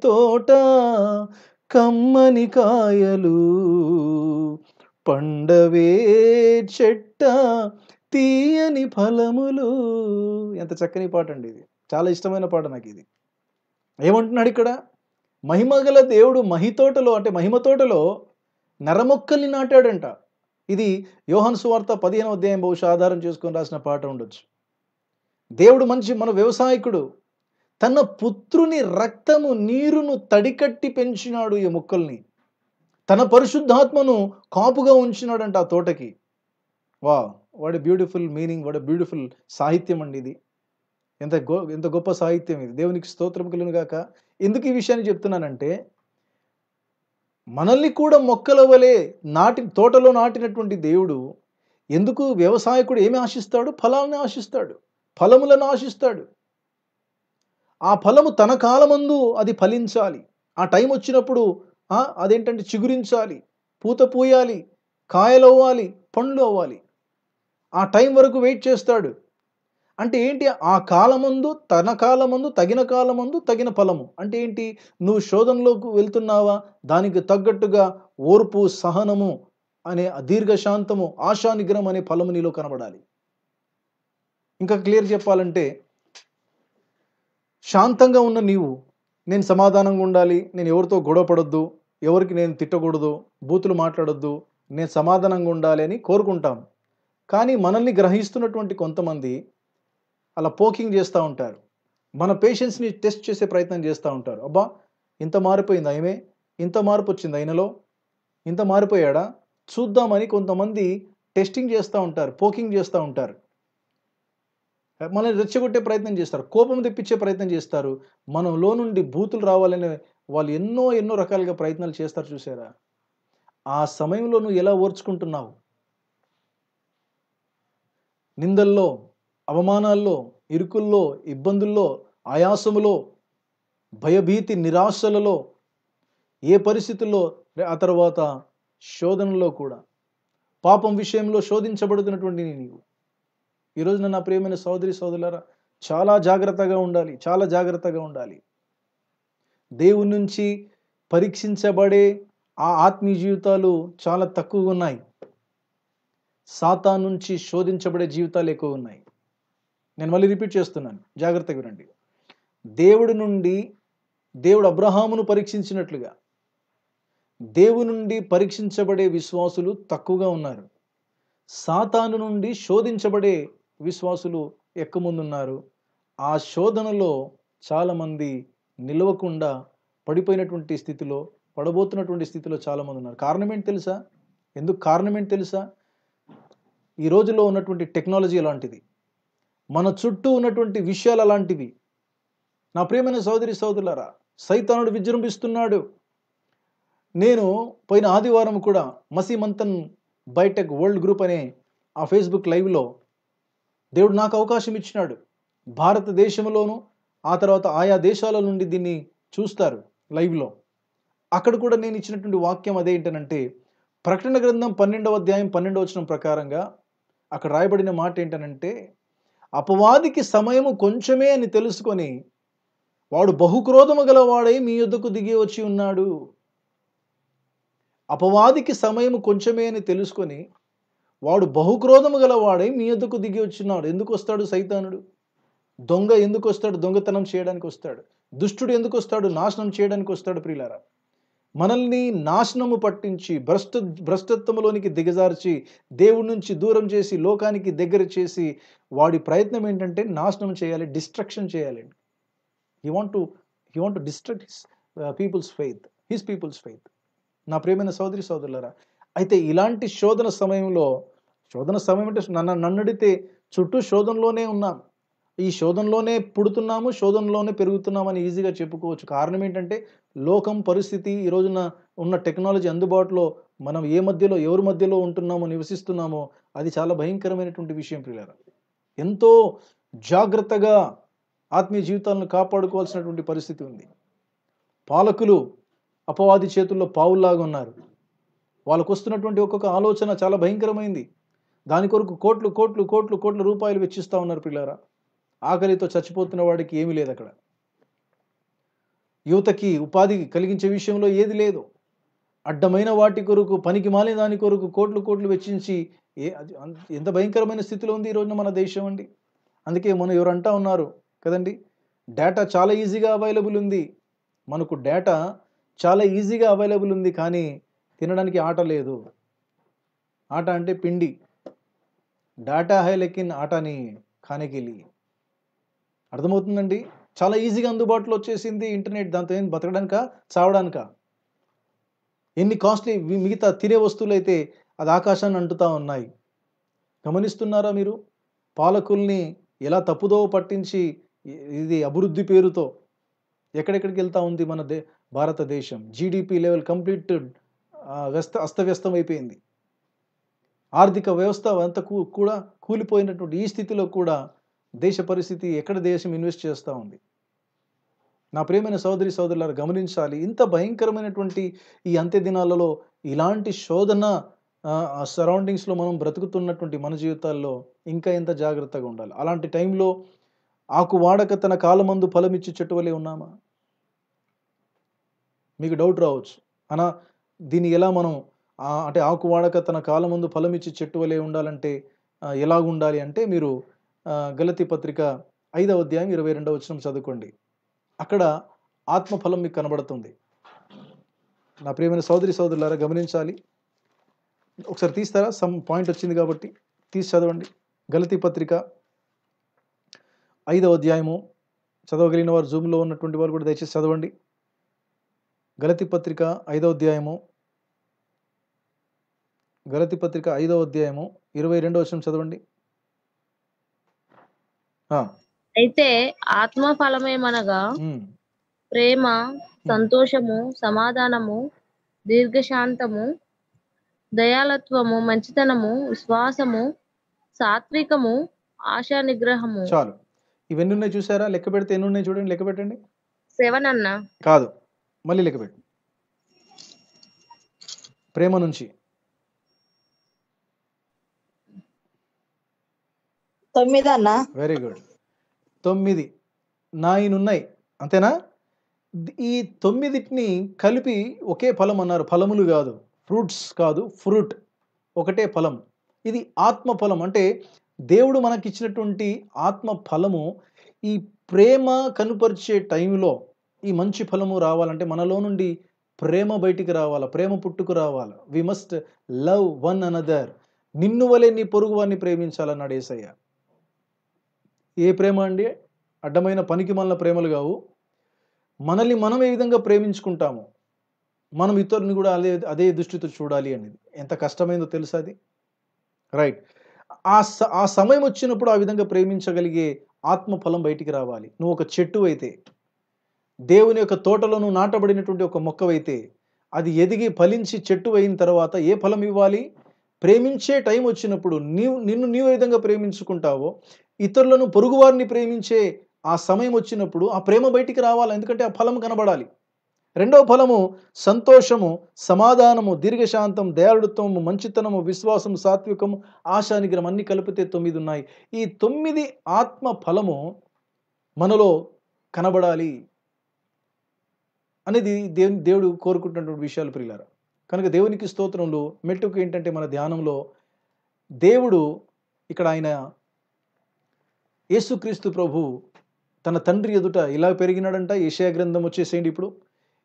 Speaker 1: తోట కమ్మని కాయలు, పండవే చెట్ట తీయని ఫలములు. ఎంత చక్కని పాట అండి ఇది. చాలా ఇష్టమైన పాట నాకు ఇది. ఏమంటున్నాడు ఇక్కడ? మహిమగల దేవుడు మహితోటలో, అంటే మహిమ తోటలో నరమొక్కల్ని నాటాడంట. ఇది యోహాను సువార్త 15వ అధ్యాయం బహుశా ఆధారం చేసుకొని రాసిన పాట ఉండొచ్చు. దేవుడు మన వ్యవసాయకుడు. తన పుత్రుని రక్తము నీరును తడికట్టి పెంచినాడు ఈ మొక్కల్ని. తన పరిశుద్ధాత్మను కాపుగా ఉంచినాడంట ఆ తోటకి. What a beautiful meaning, what a beautiful సాహిత్యం అండి ఇది. ఎంత గొప్ప సాహిత్యం ఇది. దేవునికి స్తోత్రం కలుగును గాక. ఎందుకు ఈ విషయాన్ని చెప్తున్నానంటే, మనల్ని కూడా మొక్కల వలె తోటలో నాటినటువంటి దేవుడు ఎందుకు వ్యవసాయకుడు ఏమి ఆశిస్తాడు? ఫలాలను ఆశిస్తాడు, ఫలములను ఆశిస్తాడు. ఆ ఫలము తన కాలమందు అది ఫలించాలి. ఆ టైం వచ్చినప్పుడు అదేంటంటే చిగురించాలి, పూత పూయాలి, కాయలు అవ్వాలి, పండ్లు అవ్వాలి. ఆ టైం వరకు వెయిట్ చేస్తాడు. అంటే ఏంటి? ఆ కాలమందు, తన కాలమందు, తగిన కాలమందు తగిన ఫలము. అంటే ఏంటి? నువ్వు శోధనలోకి వెళ్తున్నావా, దానికి తగ్గట్టుగా ఓర్పు, సహనము అనే దీర్ఘశాంతము, ఆశా నిగ్రహం అనే ఫలము నీలో కనబడాలి. ఇంకా క్లియర్ చెప్పాలంటే, శాంతంగా ఉన్న నీవు, నేను సమాధానంగా ఉండాలి, నేను ఎవరితో గొడవ పడొద్దు, ఎవరికి నేను తిట్టకూడదు, బూతులు మాట్లాడొద్దు, నేను సమాధానంగా ఉండాలి అని కోరుకుంటాం. కానీ మనల్ని గ్రహిస్తున్నటువంటి కొంతమంది అలా పోకింగ్ చేస్తూ ఉంటారు. మన పేషెన్స్ని టెస్ట్ చేసే ప్రయత్నం చేస్తూ ఉంటారు. అబ్బా, ఇంత మారిపోయింది ఆయమే, ఇంత మార్పు వచ్చింది ఆయనలో, ఇంత మారిపోయాడా, చూద్దామని కొంతమంది టెస్టింగ్ చేస్తూ ఉంటారు, పోకింగ్ చేస్తూ ఉంటారు. మనల్ని రెచ్చగొట్టే ప్రయత్నం చేస్తారు, కోపం తెప్పించే ప్రయత్నం చేస్తారు. మనలో నుండి బూతులు రావాలని వాళ్ళు ఎన్నో రకాలుగా ప్రయత్నాలు చేస్తారు. చూసారా? ఆ సమయంలో నువ్వు ఎలా ఓర్చుకుంటున్నావు? నిందల్లో, అవమానాల్లో, ఇరుకుల్లో, ఇబ్బందుల్లో, ఆయాసములో, భయభీతి, నిరాశలలో, ఏ పరిస్థితుల్లో, ఆ తర్వాత శోధనలో కూడా, పాపం విషయంలో శోధించబడుతున్నటువంటి నీవు ఈరోజు నా ప్రియమైన సోదరి సోదరులారా, చాలా జాగ్రత్తగా ఉండాలి, చాలా జాగ్రత్తగా ఉండాలి. దేవుని నుంచి పరీక్షించబడే ఆ ఆత్మీయ జీవితాలు చాలా తక్కువగా ఉన్నాయి. సాతాను నుంచి శోధించబడే జీవితాలు ఎక్కువ ఉన్నాయి. నేను మళ్ళీ రిపీట్ చేస్తున్నాను, జాగ్రత్తగా వినండి. దేవుడు అబ్రహామును పరీక్షించినట్లుగా దేవుని నుండి పరీక్షించబడే విశ్వాసులు తక్కువగా ఉన్నారు. సాతాను నుండి శోధించబడే విశ్వాసులు ఎక్కువ మంది ఉన్నారు. ఆ శోధనలో చాలామంది నిలవకుండా పడిపోయినటువంటి స్థితిలో, పడబోతున్నటువంటి స్థితిలో చాలామంది ఉన్నారు. కారణం ఏంటి తెలుసా? కారణం ఏంటి తెలుసా? ఈ రోజుల్లో ఉన్నటువంటి టెక్నాలజీ అలాంటిది, మన చుట్టూ ఉన్నటువంటి విషయాలు అలాంటివి. నా ప్రియమైన సోదరి సోదరులారా, సైతానుడు విజృంభిస్తున్నాడు. నేను పోయిన ఆదివారం కూడా మసీమంతన్ బైటెక్ వరల్డ్ గ్రూప్ అనే ఆ ఫేస్బుక్ లైవ్లో దేవుడు నాకు అవకాశం ఇచ్చినాడు. భారతదేశంలోను ఆ తర్వాత ఆయా దేశాల నుండి దీన్ని చూస్తారు లైవ్లో. అక్కడ కూడా నేను ఇచ్చినటువంటి వాక్యం అదేంటనంటే, ప్రకటన గ్రంథం 12వ అధ్యాయం 12వ వచనం ప్రకారంగా అక్కడ రాయబడిన మాట ఏంటనంటే, అపవాదికి సమయము కొంచెమే అని తెలుసుకొని వాడు బహుక్రోధము గలవాడై మీ యొద్దకు దిగి వచ్చి ఉన్నాడు. అపవాదికి సమయము కొంచెమే అని తెలుసుకొని వాడు బహుక్రోధము గలవాడై మీ యొద్దకు దిగి వచ్చినాడు. ఎందుకు వస్తాడు సైతానుడు? దొంగ ఎందుకు వస్తాడు? దొంగతనం చేయడానికి వస్తాడు. దుష్టుడు ఎందుకు వస్తాడు? నాశనం చేయడానికి వస్తాడు. ప్రియులారా, మనల్ని నాశనము పట్టించి భ్రష్టత్వంలోనికి దిగజార్చి దేవుడి నుంచి దూరం చేసి లోకానికి దగ్గర చేసి వాడి ప్రయత్నం ఏంటంటే నాశనం చేయాలి, డిస్ట్రక్షన్ చేయాలి. He want to destruct his people's faith. నా ప్రియమైన సోదరి సోదరులారా, అయితే ఇలాంటి శోధన సమయం అంటే నన్ను అడిగితే చుట్టూ శోధనలోనే ఉన్నాం. ఈ శోధనలోనే పుడుతున్నాము, శోధనలోనే పెరుగుతున్నామని ఈజీగా చెప్పుకోవచ్చు. కారణం ఏంటంటే లోకం పరిస్థితి, ఈ రోజున ఉన్న టెక్నాలజీ అందుబాటులో మనం ఎవరి మధ్యలో ఉంటున్నామో, నివసిస్తున్నామో అది చాలా భయంకరమైనటువంటి విషయం. ప్రియులారా, ఎంతో జాగ్రత్తగా ఆత్మీయ జీవితాలను కాపాడుకోవాల్సినటువంటి పరిస్థితి ఉంది. పాలకులు అపవాది చేతుల్లో పావుల్లాగా ఉన్నారు. వాళ్ళకు వస్తున్నటువంటి ఒక్కొక్క ఆలోచన చాలా భయంకరమైంది. దాని కొరకు కోట్లు కోట్లు కోట్లు కోట్ల రూపాయలు వెచ్చిస్తూ ఉన్నారు. పిల్లారా, ఆకలితో చచ్చిపోతున్న వాడికి ఏమీ లేదు. అక్కడ యువతకి ఉపాధి కలిగించే విషయంలో ఏది లేదు. అడ్డమైన వాటి కొరకు, పనికి మాలిన దాని కొరకు కోట్లు కోట్లు వెచ్చించి ఎంత భయంకరమైన స్థితిలో ఉంది ఈ రోజున మన దేశం అండి. అందుకే ఎవరు అంటా ఉన్నారు కదండి, డేటా చాలా ఈజీగా అవైలబుల్ ఉంది. మనకు డేటా చాలా ఈజీగా అవైలబుల్ ఉంది, కానీ తినడానికి ఆట లేదు. ఆట అంటే పిండి. డాటా హై లెక్కిన్ ఆటని ఖానేకెళ్ళి. అర్థమవుతుందండి? చాలా ఈజీగా అందుబాటులో వచ్చేసింది ఇంటర్నెట్. దాంతో ఏం బతకడానికా, చావడానికా? ఎన్ని కాస్ట్లీ మిగతా తినే వస్తువులు అయితే అది ఆకాశాన్ని అంటుతా ఉన్నాయి. గమనిస్తున్నారా మీరు? పాలకుల్ని ఎలా తప్పుదోవ పట్టించి ఇది అభివృద్ధి పేరుతో ఎక్కడెక్కడికి వెళ్తా ఉంది మన భారతదేశం. జీడిపి లెవెల్ కంప్లీట్ అస్తవ్యస్తం అయిపోయింది. ఆర్థిక వ్యవస్థ అంతా కూడా కూలిపోయినటువంటి ఈ స్థితిలో కూడా దేశ పరిస్థితి, ఎక్కడ దేశం ఇన్వెస్ట్ చేస్తూ ఉంది? నా ప్రియమైన సోదరి సోదరులారా, గమనించాలి. ఇంత భయంకరమైనటువంటి ఈ అంత్య దినాలలో ఇలాంటి శోధన సరౌండింగ్స్లో మనం బ్రతుకుతున్నటువంటి మన జీవితాల్లో ఇంకా ఎంత జాగ్రత్తగా ఉండాలి. అలాంటి టైంలో ఆకు వాడక తన కాలమందు ఫలమిచ్చి చెట్టు వలె ఉన్నామా? మీకు డౌట్ రావచ్చు, అనా దీన్ని ఎలా మనం అంటే ఆకు వాడక తన కాలమందు ఫలమిచ్చి చెట్టు వలె ఉండాలంటే ఎలాగుండాలి అంటే, మీరు గలతీ పత్రిక 5వ అధ్యాయం 22వ వచనం చదువుకోండి. అక్కడ ఆత్మఫలం మీకు కనబడుతుంది. నా ప్రియమైన సోదరి సోదరులారా, గమనించాలి. ఒకసారి తీస్తారా? సమ్ పాయింట్ వచ్చింది కాబట్టి తీసి చదవండి. గలతీ పత్రిక 5వ అధ్యాయము. చదవగలిగిన వారు, జూమ్లో ఉన్నటువంటి వారు కూడా దయచేసి చదవండి. గలతీ పత్రిక 5వ అధ్యాయము. గలతీ పత్రిక 5వ అధ్యాయము 22వ వచనం చదవండి.
Speaker 2: అయితే ఆత్మ ఫలమేమనగా ప్రేమ, సంతోషము, సమాధానము, దీర్ఘశాంతము, దయాలత్వము, మంచితనము, విశ్వాసము, సాత్వికము, ఆశా నిగ్రహము.
Speaker 1: చాలు. ఇవన్నీ ఉన్నాయి చూసారా? లెక్క పెడితే ఎన్ని ఉన్నాయి చూడండి. లెక్క పెట్టండి.
Speaker 2: 7 అన్న
Speaker 1: కాదు, మళ్ళీ లెక్క పెట్టు. ప్రేమ నుంచి
Speaker 5: 9 అన్న.
Speaker 1: Very good. 9 9 ఉన్నాయి, అంతేనా? ఈ 9టిని కలిపి ఒకే ఫలం అన్నారు. ఫలములు కాదు, ఫ్రూట్స్ కాదు, ఫ్రూట్ ఒకటే ఫలం. ఇది ఆత్మ ఫలం. అంటే దేవుడు మనకిచ్చినటువంటి ఆత్మ ఫలము ఈ ప్రేమ కనుపరిచే టైంలో ఈ మంచి ఫలము రావాలంటే మనలో నుండి ప్రేమ బయటికి రావాలా, ప్రేమ పుట్టుకు రావాలా. We must love one another. నిన్ను వలె నీ పొరుగు వారిని ప్రేమించాలన్నాడు యేసయ్య. ఏ ప్రేమ అండి? అడ్డమైన పనికి మాలిన ప్రేమలు కావు. మనల్ని మనం ఏ విధంగా ప్రేమించుకుంటాము, మనం ఇతరులను కూడా అదే దృష్టితో చూడాలి అనేది ఎంత కష్టమైందో తెలుసా అది? రైట్. ఆ సమయం వచ్చినప్పుడు ఆ విధంగా ప్రేమించగలిగే ఆత్మ ఫలం బయటికి రావాలి. నువ్వు ఒక చెట్టు అయితే, దేవుని యొక్క తోటలో నువ్వు నాటబడినటువంటి ఒక మొక్కవైతే, అది ఎదిగి ఫలించి చెట్టు అయిన తర్వాత ఏ ఫలం ఇవ్వాలి? ప్రేమించే టైం వచ్చినప్పుడు నిన్ను నీవు ఏ విధంగా ప్రేమించుకుంటావో, ఇతరులను పొరుగువారిని ప్రేమించే ఆ సమయం వచ్చినప్పుడు ఆ ప్రేమ బయటికి రావాలి. ఎందుకంటే ఆ ఫలం కనబడాలి. రెండవ ఫలము సంతోషము, సమాధానము, దీర్ఘశాంతం, దయాళుత్వము, మంచితనము, విశ్వాసము, సాత్వికము, ఆశా నిగ్రహం అన్ని కలిపితే 9 ఉన్నాయి. ఈ 9 ఆత్మ ఫలము మనలో కనబడాలి అనేది దేవుడు కోరుకుంటున్నటువంటి విషయాలు ప్రియులారా. కనుక దేవునికి స్తోత్రములు. మెట్టుకు ఏంటంటే మన ధ్యానంలో దేవుడు ఇక్కడ ఆయన యేసుక్రీస్తు ప్రభు తన తండ్రి ఎదుట ఇలా పెరిగినాడంట. యెషయా గ్రంథం వచ్చేసేయండి. ఇప్పుడు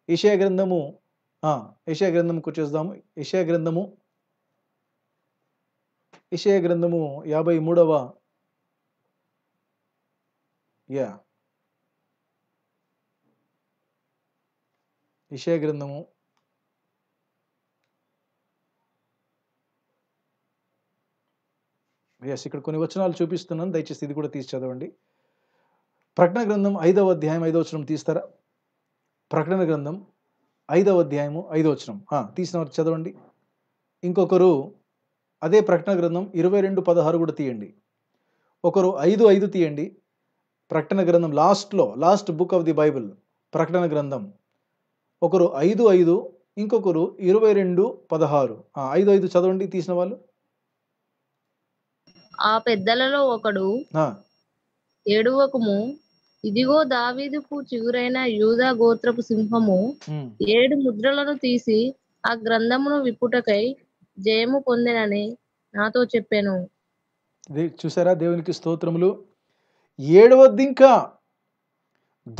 Speaker 1: యెషయా గ్రంథంకి వచ్చేద్దాము. యెషయా గ్రంథము 53వ యెషయా గ్రంథము ఇక్కడ కొన్ని వచనాలు చూపిస్తున్నాను, దయచేసి ఇది కూడా తీసి చదవండి. ప్రకటన గ్రంథం 5వ అధ్యాయం 5వ వచనం తీస్తారా? ప్రకటన గ్రంథం 5వ అధ్యాయము 5వ వచనం తీసిన వారు చదవండి. ఇంకొకరు అదే ప్రకటన గ్రంథం 22:16 కూడా తీయండి. ఒకరు 5:5 తీయండి. ప్రకటన గ్రంథం last book of the Bible ప్రకటన గ్రంథం. ఒకరు 5:5, ఇంకొకరు 22:16. 5:5 చదవండి తీసిన వాళ్ళు.
Speaker 2: ఆ పెద్దలలో ఒకడు ఏడువకము, ఇదిగో దావీదుకు చిగురైన యూదా గోత్రపు సింహము 7 ముద్రలను తీసి ఆ గ్రంథమును విప్పుటకై జయము పొందెనని నాతో చెప్పాను.
Speaker 1: చూసారా? దేవునికి స్తోత్రములు. 7వది ఇంకా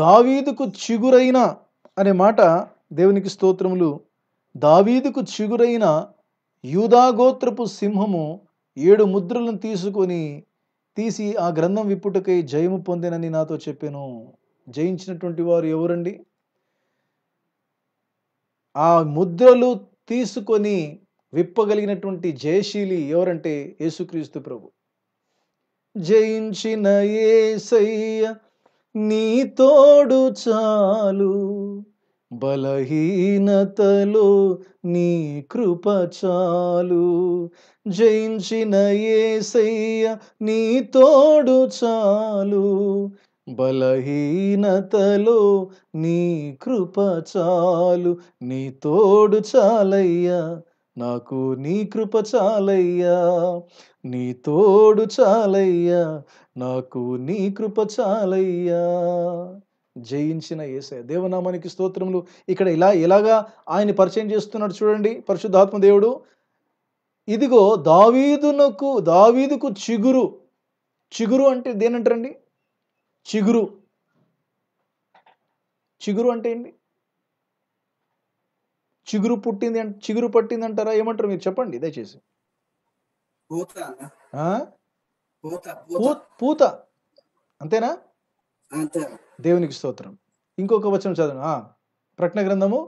Speaker 1: దావీదుకు చిగురైన అనే మాట. దేవునికి స్తోత్రములు. దావీదుకు చిగురైన యూదా గోత్రపు సింహము 7 ముద్రలను తీసి ఆ గ్రంథం విప్పుటకై జయము పొందెనని నాతో చెప్పాను. జయించినటువంటి వారు ఎవరండి? ఆ ముద్రలు తీసుకొని విప్పగలిగినటువంటి జయశీలి ఎవరంటే యేసుక్రీస్తు ప్రభు. జయించిన యేసయ్య నీ తోడు చాలు, బలహీనతలో నీ కృప చాలు. జయించిన యేసయ్య నీ తోడు చాలు, బలహీనతలో నీ కృప చాలు. నీ తోడు చాలయ్యా, నాకు నీ కృప చాలయ్యా. నీ తోడు చాలయ్యా, నాకు నీ కృప చాలయ్యా. జయించిన యేసయ్య. దేవనామానికి స్తోత్రములు. ఇక్కడ ఎలాగా ఆయన పరిచయం చేస్తున్నాడు చూడండి పరిశుద్ధాత్మ దేవుడు. ఇదిగో దావీదుకు చిగురు అంటే దేనంటారండి? చిగురు అంటే ఏంటి? చిగురు పట్టింది అంటారా? ఏమంటారు మీరు చెప్పండి దయచేసి. పూత అంతేనా? దేవునికి స్తోత్రం. ఇంకొక వచనం చదవండి. ప్రకటన గ్రంథము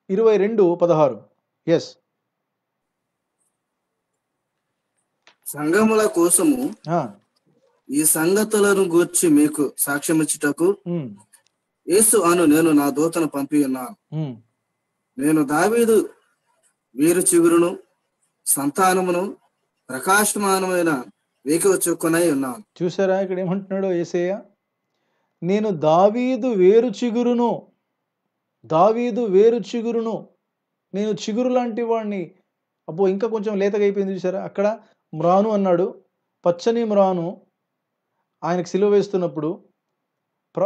Speaker 1: 22:16. ఎస్.
Speaker 4: సంఘముల కోసము ఈ సంగతులను గూర్చి మీకు సాక్ష్యమిచ్చుటకు యేసు అను నేను నా దూతను పంపి ఉన్నాను. నేను దావీదు వీరు చిగురును సంతానమును ప్రకాశమానమైన వేకువ చుక్కనై ఉన్నాను.
Speaker 1: చూసారా ఇక్కడ ఏమంటున్నాడో యేసయ్య? నేను దావీదు వేరు చిగురును, నేను చిగురు లాంటి వాడిని. అబ్బో, ఇంకా కొంచెం లేతగా అయిపోయింది చూసారా? అక్కడ మ్రాను అన్నాడు, పచ్చని మ్రాను. ఆయనకు సిలువ వేస్తున్నప్పుడు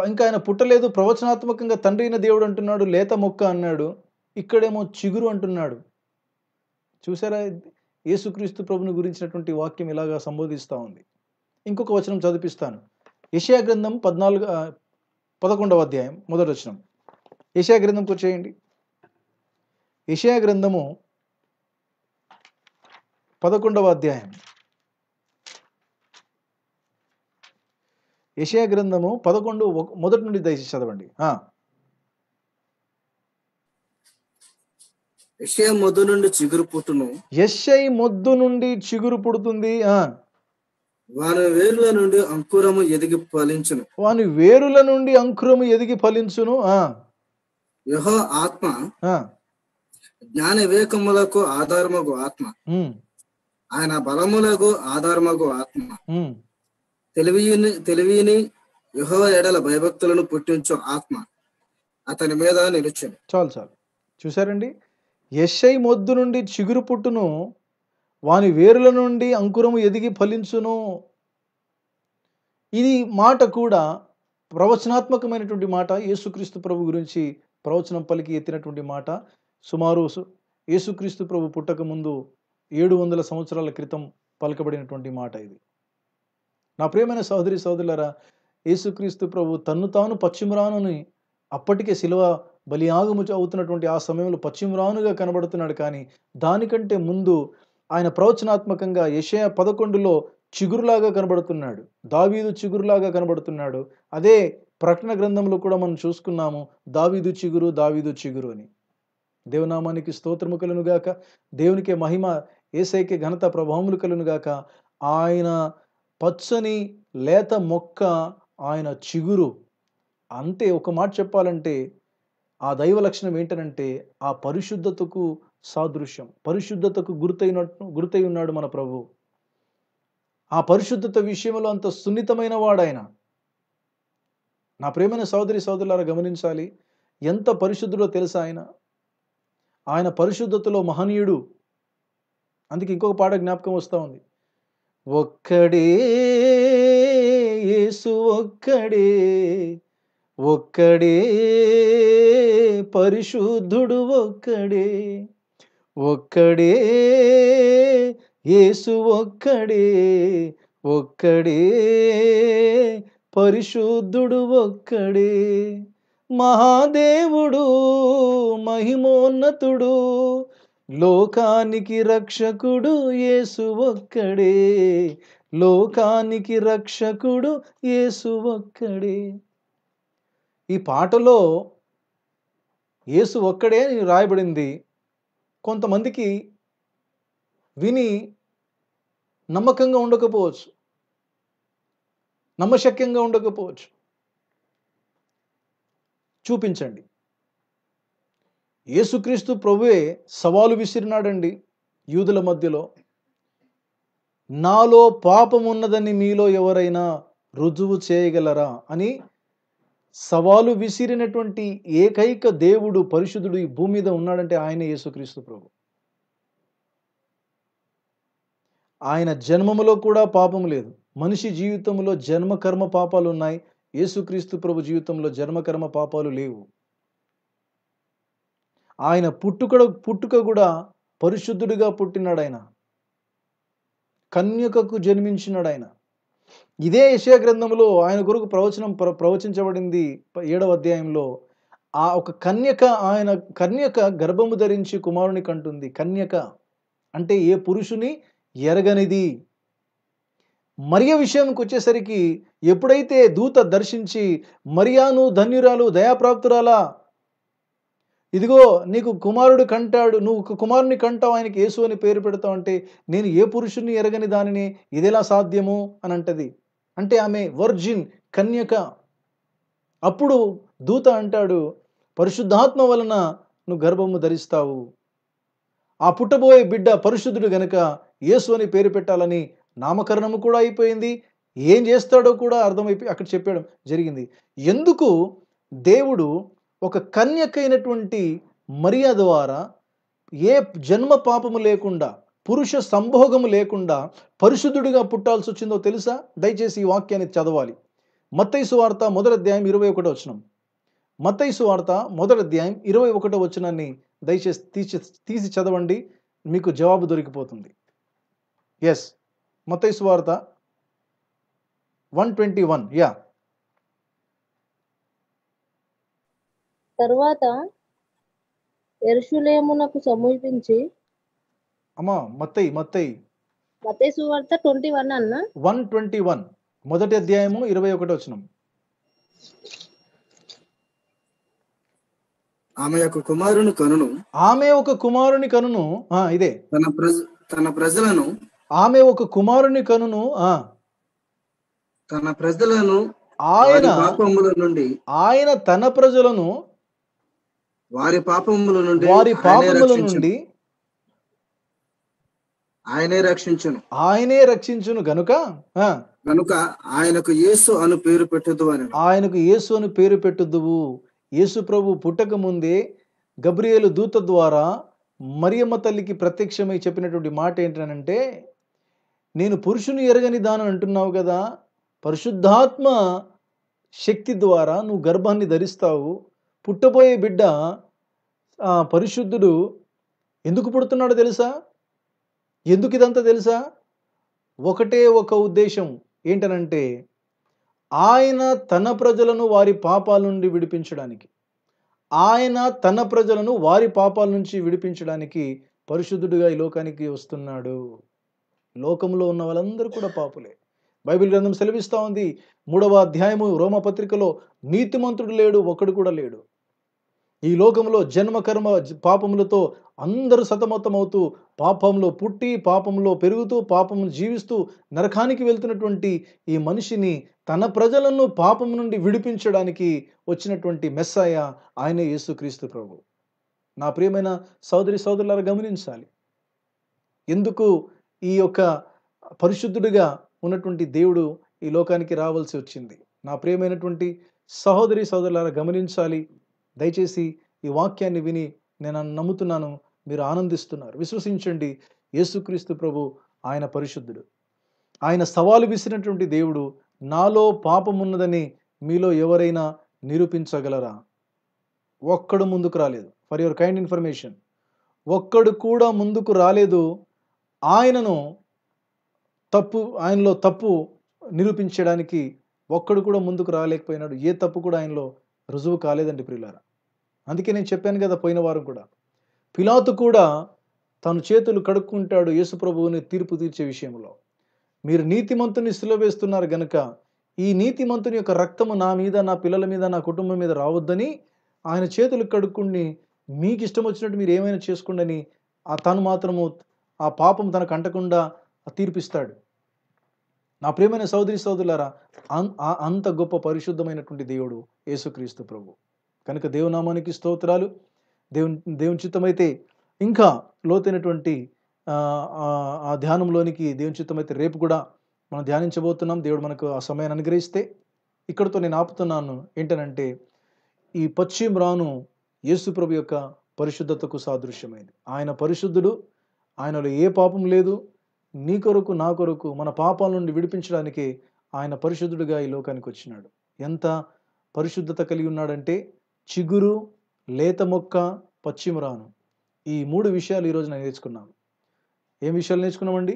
Speaker 1: ఇంకా ఆయన పుట్టలేదు, ప్రవచనాత్మకంగా తండ్రి అయిన దేవుడు అంటున్నాడు, లేత మొక్క అన్నాడు. ఇక్కడేమో చిగురు అంటున్నాడు. చూసారా, యేసుక్రీస్తు ప్రభుని గురించినటువంటి వాక్యం ఇలాగా సంబోధిస్తూ ఉంది. ఇంకొక వచనం చదివిస్తాను. యెషయా గ్రంథం 11వ అధ్యాయం మొదటి వచనం. యెషయా గ్రంథంకి వచ్చేయండి. యెషయా గ్రంథము 11వ అధ్యాయం. యెషయా గ్రంథము 11 మొదటి నుండి దయచేసి చదవండి.
Speaker 4: యెషయా మొద్దు నుండి చిగురు పుట్టును.
Speaker 1: యెషయి మొద్దు నుండి చిగురు పుడుతుంది.
Speaker 4: వాని వేరుల నుండి అంకురము ఎదిగి ఫలించును.
Speaker 1: వాని వేరుల నుండి అంకురము ఎదిగి ఫలించును.
Speaker 4: యెహోవా ఆత్మ జ్ఞాన వివేకములకు ఆధారమగు ఆత్మ, ఆయన బలములకు ఆధారమగు ఆత్మ, తెలివిని యెహోవా ఎడల భయభక్తులను పుట్టించు ఆత్మ అతని మీద నిలుచును.
Speaker 1: చాలు. చూసారండి, యెషయి మొద్దు నుండి చిగురు పుట్టును, వాని వేరుల నుండి అంకురము ఎదిగి ఫలించును. ఇది మాట కూడా ప్రవచనాత్మకమైనటువంటి మాట. యేసుక్రీస్తు ప్రభు గురించి ప్రవచనం పలికి ఎత్తినటువంటి మాట. సుమారు యేసుక్రీస్తు ప్రభు పుట్టక ముందు 700 సంవత్సరాల క్రితం పలకబడినటువంటి మాట ఇది. నా ప్రియమైన సహోదరి సహోదరులారా, యేసుక్రీస్తు ప్రభు తన్ను తాను పశ్చిమరానుని, అప్పటికే శిలువ బలియాగము అవుతున్నటువంటి ఆ సమయంలో పశ్చిమరానుగా కనబడుతున్నాడు. కానీ దానికంటే ముందు ఆయన ప్రవచనాత్మకంగా యెషయా 11లో చిగురులాగా కనబడుతున్నాడు, దావీదు చిగురులాగా కనబడుతున్నాడు. అదే ప్రకటన గ్రంథంలో కూడా మనం చూసుకున్నాము, దావీదు చిగురు అని. దేవునామానికి స్తోత్రము కలును గాక, దేవునికే మహిమ, యేసయ్యకే ఘనత ప్రభావములు కలును గాక. ఆయన పచ్చని లేత మొక్క, ఆయన చిగురు. అంతే. ఒక మాట చెప్పాలంటే ఆ దైవ లక్షణం ఏంటనంటే ఆ పరిశుద్ధతకు సాదృశ్యం, పరిశుద్ధతకు గుర్తై ఉన్నాడు మన ప్రభు. ఆ పరిశుద్ధత విషయంలో అంత సున్నితమైన వాడాయన. నా ప్రియమైన సోదరి సోదరులారా గమనించాలి, ఎంత పరిశుద్ధుడో తెలుసా ఆయన పరిశుద్ధతలో మహనీయుడు. అందుకే ఇంకొక పాట జ్ఞాపకం వస్తూ ఉంది. ఒక్కడే యేసు, ఒక్కడే పరిశుద్ధుడు, ఒక్కడే యేసు, ఒక్కడే పరిశుద్ధుడు, ఒక్కడే మహాదేవుడు, మహిమోన్నతుడు, లోకానికి రక్షకుడు యేసు ఒక్కడే, లోకానికి రక్షకుడు యేసు ఒక్కడే. ఈ పాటలో యేసు ఒక్కడే అని రాయబడింది. కొంతమందికి విని నమ్మకంగా ఉండకపోవచ్చు, నమ్మశక్యంగా ఉండకపోవచ్చు. చూపించండి. యేసుక్రీస్తు ప్రభువే సవాలు విసిరినాడండి యూదుల మధ్యలో. నాలో పాపం ఉన్నదని మీలో ఎవరైనా రుజువు చేయగలరా అని సవాలు విసిరినటువంటి ఏకైక దేవుడు, పరిశుద్ధుడు ఈ భూమి మీద ఉన్నాడంటే ఆయన యేసుక్రీస్తు ప్రభు. ఆయన జన్మములో కూడా పాపం లేదు. మనిషి జీవితంలో జన్మకర్మ పాపాలు ఉన్నాయి. యేసుక్రీస్తు ప్రభు జీవితంలో జన్మకర్మ పాపాలు లేవు. ఆయన పుట్టుక కూడా పరిశుద్ధుడిగా పుట్టినాడు. ఆయన కన్యకకు జన్మించినాడు. ఆయన ఇదే యెషయా గ్రంథంలో ఆయన కొరకు ప్రవచించబడింది 7వ అధ్యాయంలో. ఆ ఒక కన్యక గర్భము ధరించి కుమారుని కంటుంది. కన్యక అంటే ఏ పురుషుని ఎరగనిది. మరియ విషయంకి వచ్చేసరికి ఎప్పుడైతే దూత దర్శించి, మరియాను ధన్యురాలు, దయాప్రాప్తురాలా, ఇదిగో నీకు కుమారుడు కంటాడు, నువ్వు కుమారుని కంటావు, ఆయనకి యేసు అని పేరు పెడతావు అంటే, నేను ఏ పురుషుని ఎరగని దానిని ఇదెలా సాధ్యము అని అంటది. అంటే ఆమె వర్జిన్, కన్యక. అప్పుడు దూత అంటాడు, పరిశుద్ధాత్మ వలన నువ్వు గర్భము ధరిస్తావు, ఆ పుట్టబోయే బిడ్డ పరిశుద్ధుడు గనుక యేసు అని పేరు పెట్టాలని నామకరణము కూడా అయిపోయింది. ఏం చేస్తాడో కూడా అర్థమైపోయి అక్కడ చెప్పడం జరిగింది. ఎందుకు దేవుడు ఒక కన్యకైనటువంటి మరియ ద్వారా ఏ జన్మ పాపము లేకుండా, పురుష సంభోగము లేకుండా పరిశుద్ధుడిగా పుట్టాల్సి వచ్చిందో తెలుసా? దయచేసి ఈ వాక్యాన్ని చదవాలి. మత్తయి సువార్త మొదటి అధ్యాయం 21వ వచనం. మత్తయి సువార్త మొదటి అధ్యాయం 21వ వచనాన్ని దయచేసి తీసి చదవండి, మీకు జవాబు దొరికిపోతుంది. ఎస్, మత్తయి సువార్త 121. యా.
Speaker 2: తరువాత యెరూషలేమునకు సమీపించి,
Speaker 1: అమ్మా మత్తయి
Speaker 2: మత్తయి సువార్త 21 అన్న
Speaker 1: 121 మొదటి అధ్యాయము 21వ వచనం.
Speaker 4: ఆమె ఒక కుమారుని కనును,
Speaker 1: ఆమె ఒక కుమారుని కనును. ఇదే
Speaker 4: తన ప్రజలను,
Speaker 1: ఆమె ఒక కుమారుని కనును.
Speaker 4: తన ప్రజలను
Speaker 1: ఆయన
Speaker 4: పాపముల నుండి,
Speaker 1: ఆయన తన ప్రజలను
Speaker 4: వారి పాపముల నుండి ఆయనే రక్షించును
Speaker 1: గనుక
Speaker 4: ఆయనకు యేసు అను పేరు పెట్టుదు అని.
Speaker 1: ఆయనకు యేసు అని పేరు పెట్టుదువు. యేసు ప్రభు పుట్టక ముందే గబ్రియేలు దూత ద్వారా మరియమ్మ తల్లికి ప్రత్యక్షమై చెప్పినటువంటి మాట ఏంటంటే, నేను పురుషుని ఎరగని దానని అంటున్నావు కదా, పరిశుద్ధాత్మ శక్తి ద్వారా నువ్వు గర్భాన్ని ధరిస్తావు, పుట్టబోయే బిడ్డ పరిశుద్ధుడు. ఎందుకు పుడుతున్నాడో తెలుసా? ఎందుకు ఇదంతా తెలుసా? ఒకటే ఒక ఉద్దేశం ఏంటనంటే, ఆయన తన ప్రజలను వారి పాపాల నుండి విడిపించడానికి, ఆయన తన ప్రజలను వారి పాపాల నుంచి విడిపించడానికి పరిశుద్ధుడిగా ఈ లోకానికి వస్తున్నాడు. లోకంలో ఉన్న వాళ్ళందరూ కూడా పాపులే. బైబిల్ గ్రంథం సెలవిస్తూ ఉంది 3వ అధ్యాయము రోమపత్రికలో, నీతిమంతుడు లేడు, ఒక్కడు కూడా లేడు. ఈ లోకంలో జన్మ కర్మ పాపములతో అందరూ సతమతమవుతూ, పాపంలో పుట్టి పాపంలో పెరుగుతూ పాపము జీవిస్తూ నరకానికి వెళ్తున్నటువంటి ఈ మనిషిని తన ప్రజలను పాపం నుండి విడిపించడానికి వచ్చినటువంటి మెస్సాయ ఆయనే యేసుక్రీస్తు ప్రభు. నా ప్రియమైన సోదరి సోదరులారా గమనించాలి, ఎందుకు ఈ యొక్క పరిశుద్ధుడిగా ఉన్నటువంటి దేవుడు ఈ లోకానికి రావాల్సి వచ్చింది. నా ప్రియమైనటువంటి సహోదరి సోదరులారా గమనించాలి. దయచేసి ఈ వాక్యాన్ని విని నేను నమ్ముతున్నాను మీరు ఆనందిస్తున్నారు. విశ్వసించండి, యేసుక్రీస్తు ప్రభు ఆయన పరిశుద్ధుడు. ఆయన సవాలు విసిరినటువంటి దేవుడు. నాలో పాపం ఉన్నదని మీలో ఎవరైనా నిరూపించగలరా? ఒక్కడు ముందుకు రాలేదు. ఫర్ యువర్ కైండ్ ఇన్ఫర్మేషన్, ఒక్కడు కూడా ముందుకు రాలేదు. ఆయనలో తప్పు నిరూపించడానికి ఒక్కడు కూడా ముందుకు రాలేకపోయినాడు. ఏ తప్పు కూడా ఆయనలో రుజువు కాలేదండి ప్రియులారా. అందుకే నేను చెప్పాను కదా పోయిన వారం కూడా, పిలాతు కూడా తన చేతులు కడుక్కుంటాడు యేసు ప్రభువుని తీర్పు తీర్చే విషయంలో. మీరు నీతిమంతుని సిలువ వేస్తున్నారు గనుక ఈ నీతిమంతుని యొక్క రక్తము నా మీద, నా పిల్లల మీద, నా కుటుంబం మీద రావద్దని ఆయన చేతులు కడుక్కుని, మీకు ఇష్టం వచ్చినట్టు మీరు ఏమైనా చేసుకోండి తను మాత్రము ఆ పాపం తనకు అంటకుండా తీర్పిస్తాడు. నా ప్రియమైన సోదరి సోదరులారా, అంత గొప్ప పరిశుద్ధమైనటువంటి దేవుడు యేసుక్రీస్తు ప్రభు. కనుక దేవునామానికి స్తోత్రాలు. దేవుని చిత్తమైతే ఇంకా లోతైనటువంటి ఆ ధ్యానంలోనికి దేవుని చిత్తమైతే రేపు కూడా మనం ధ్యానించబోతున్నాం. దేవుడు మనకు ఆ సమయాన్ని అనుగ్రహిస్తే. ఇక్కడితో నేను ఆపుతున్నాను. ఏంటనంటే, ఈ పశ్చిమ రాను యేసు ప్రభు యొక్క పరిశుద్ధతకు సాదృశ్యమైంది. ఆయన పరిశుద్ధుడు, ఆయనలో ఏ పాపం లేదు. నీ కొరకు నా కొరకు మన పాపాల నుండి విడిపించడానికి ఆయన పరిశుద్ధుడిగా ఈ లోకానికి వచ్చినాడు. ఎంత పరిశుద్ధత కలిగి ఉన్నాడంటే, చిగురు, లేత మొక్క, పశ్చిమ రాను, ఈ 3 విషయాలు ఈరోజు నేను నేర్చుకున్నాను. ఏం విషయాలు నేర్చుకున్నామండి?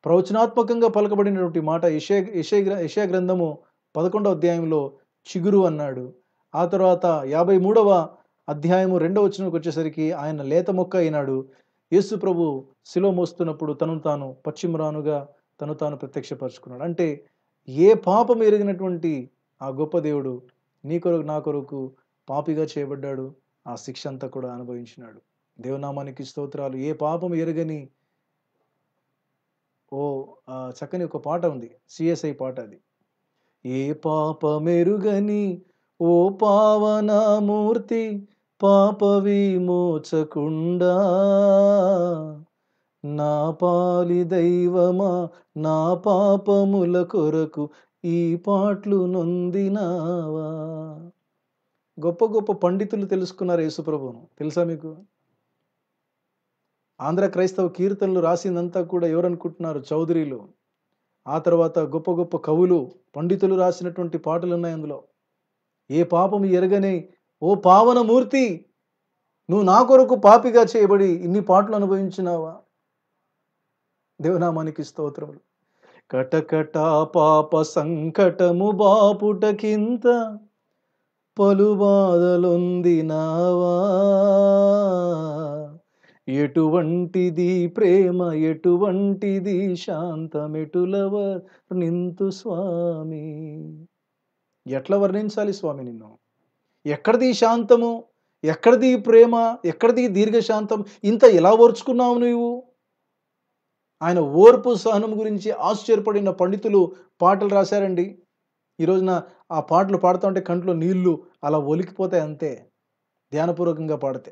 Speaker 1: ప్రవచనాత్మకంగా పలకబడినటువంటి మాట యెషయా గ్రంథము 11వ అధ్యాయంలో చిగురు అన్నాడు. ఆ తర్వాత 53వ అధ్యాయము 2వ వచనంకి వచ్చేసరికి ఆయన లేత మొక్క అయినాడు. యేసు ప్రభు శిలువ మోస్తున్నప్పుడు తను తాను పశ్చిమ రానుగా తను తాను ప్రత్యక్షపరుచుకున్నాడు. అంటే ఏ పాపం ఎరిగినటువంటి ఆ గొప్ప దేవుడు నీ కొరకు నా కొరకు పాపిగా చేయబడ్డాడు. ఆ శిక్ష అంతా కూడా అనుభవించినాడు. దేవనామానికి స్తోత్రాలు. ఏ పాపం ఎరగని చక్కని ఒక పాట ఉంది, సిఎస్ఐ పాట అది. ఏ పాపమెరుగని ఓ పావనమూర్తి, పాప విమోచకుండా నా పాలి దైవమా, నా పాపముల కొరకు ఈ పాటలు నొందినావా. గొప్ప గొప్ప పండితులు తెలుసుకున్నారు యేసుప్రభువును. తెలుసా మీకు? ఆంధ్ర క్రైస్తవ కీర్తనలు రాసిందంతా కూడా ఎవరనుకుంటున్నారు? చౌదరీలు. ఆ తర్వాత గొప్ప గొప్ప కవులు, పండితులు రాసినటువంటి పాటలు ఉన్నాయి అందులో. ఏ పాపం ఎరగని ఓ పావనమూర్తి, నువ్వు నా కొరకు పాపిగా చేయబడి ఇన్ని పాటలు అనుభవించినావా? దేవనామానికి స్తోత్రములు. కటకటా పాప సంకటము బాపుటకింత పలు బాధలొందినావా, ఎటువంటిది ప్రేమ, ఎటువంటిది శాంతమెటులవ నింతు స్వామి. ఎట్లా వర్ణించాలి స్వామి నిన్ను? ఎక్కడిది శాంతము, ఎక్కడిది ప్రేమ, ఎక్కడిది దీర్ఘశాంతం? ఇంత ఎలా ఓర్చుకున్నావు నువ్వు? ఆయన ఓర్పు సహనం గురించి ఆశ్చర్యపడిన పండితులు పాటలు రాశారండి. ఈ రోజున ఆ పాటలు పాడుతూ ఉంటే కంట్లో నీళ్లు అలా ఒలికిపోతాయి అంతే, ధ్యానపూర్వకంగా పాడితే.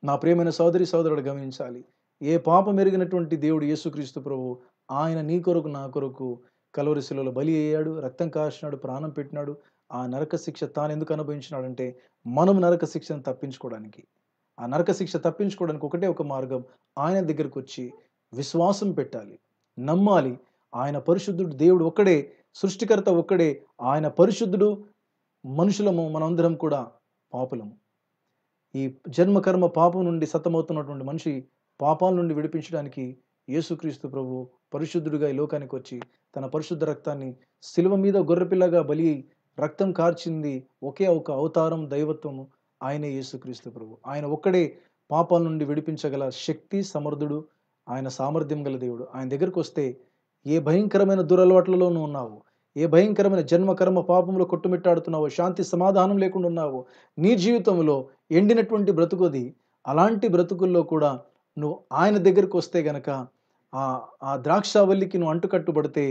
Speaker 1: నా ప్రియమైన సోదరి సోదరుడు గమనించాలి, ఏ పాపం ఎరిగినటువంటి దేవుడు యేసుక్రీస్తు ప్రభువు, ఆయన నీ కొరకు నా కొరకు కల్వరి శిలువలో బలి అయ్యాడు, రక్తం కాచినాడు, ప్రాణం పెట్టినాడు. ఆ నరక శిక్ష తాను ఎందుకు అనుభవించినాడంటే మనం నరక శిక్షను తప్పించుకోవడానికి. ఆ నరక శిక్ష తప్పించుకోవడానికి ఒకటే ఒక మార్గం, ఆయన దగ్గరకు వచ్చి విశ్వాసం పెట్టాలి, నమ్మాలి. ఆయన పరిశుద్ధుడు, దేవుడు ఒక్కడే, సృష్టికర్త ఒక్కడే, ఆయన పరిశుద్ధుడు. మనుషులము మనందరం కూడా పాపులము. ఈ జన్మకర్మ పాపం నుండి సతమవుతున్నటువంటి మనిషి పాపాల నుండి విడిపించడానికి యేసుక్రీస్తు ప్రభు పరిశుద్ధుడిగా ఈ లోకానికి వచ్చి తన పరిశుద్ధ రక్తాన్ని శిలువ మీద గొర్రెపిల్లగా బలి రక్తం కార్చింది ఒకే ఒక అవతారం, దైవత్వము, ఆయనే యేసుక్రీస్తు ప్రభు. ఆయన ఒక్కడే పాపాల నుండి విడిపించగల శక్తి, సమర్థుడు, ఆయన సామర్థ్యం గల దేవుడు. ఆయన దగ్గరకు వస్తే ఏ భయంకరమైన దురలవాట్లలోనూ ఉన్నావు, ఏ భయంకరమైన జన్మకర్మ పాపంలో కొట్టుమిట్టాడుతున్నావో, శాంతి సమాధానం లేకుండా ఉన్నావో, నీ జీవితంలో ఎండినటువంటి బ్రతుకుది, అలాంటి బ్రతుకుల్లో కూడా నువ్వు ఆయన దగ్గరకు వస్తే గనక ఆ ద్రాక్షావల్లికి నువ్వు అంటుకట్టుబడితే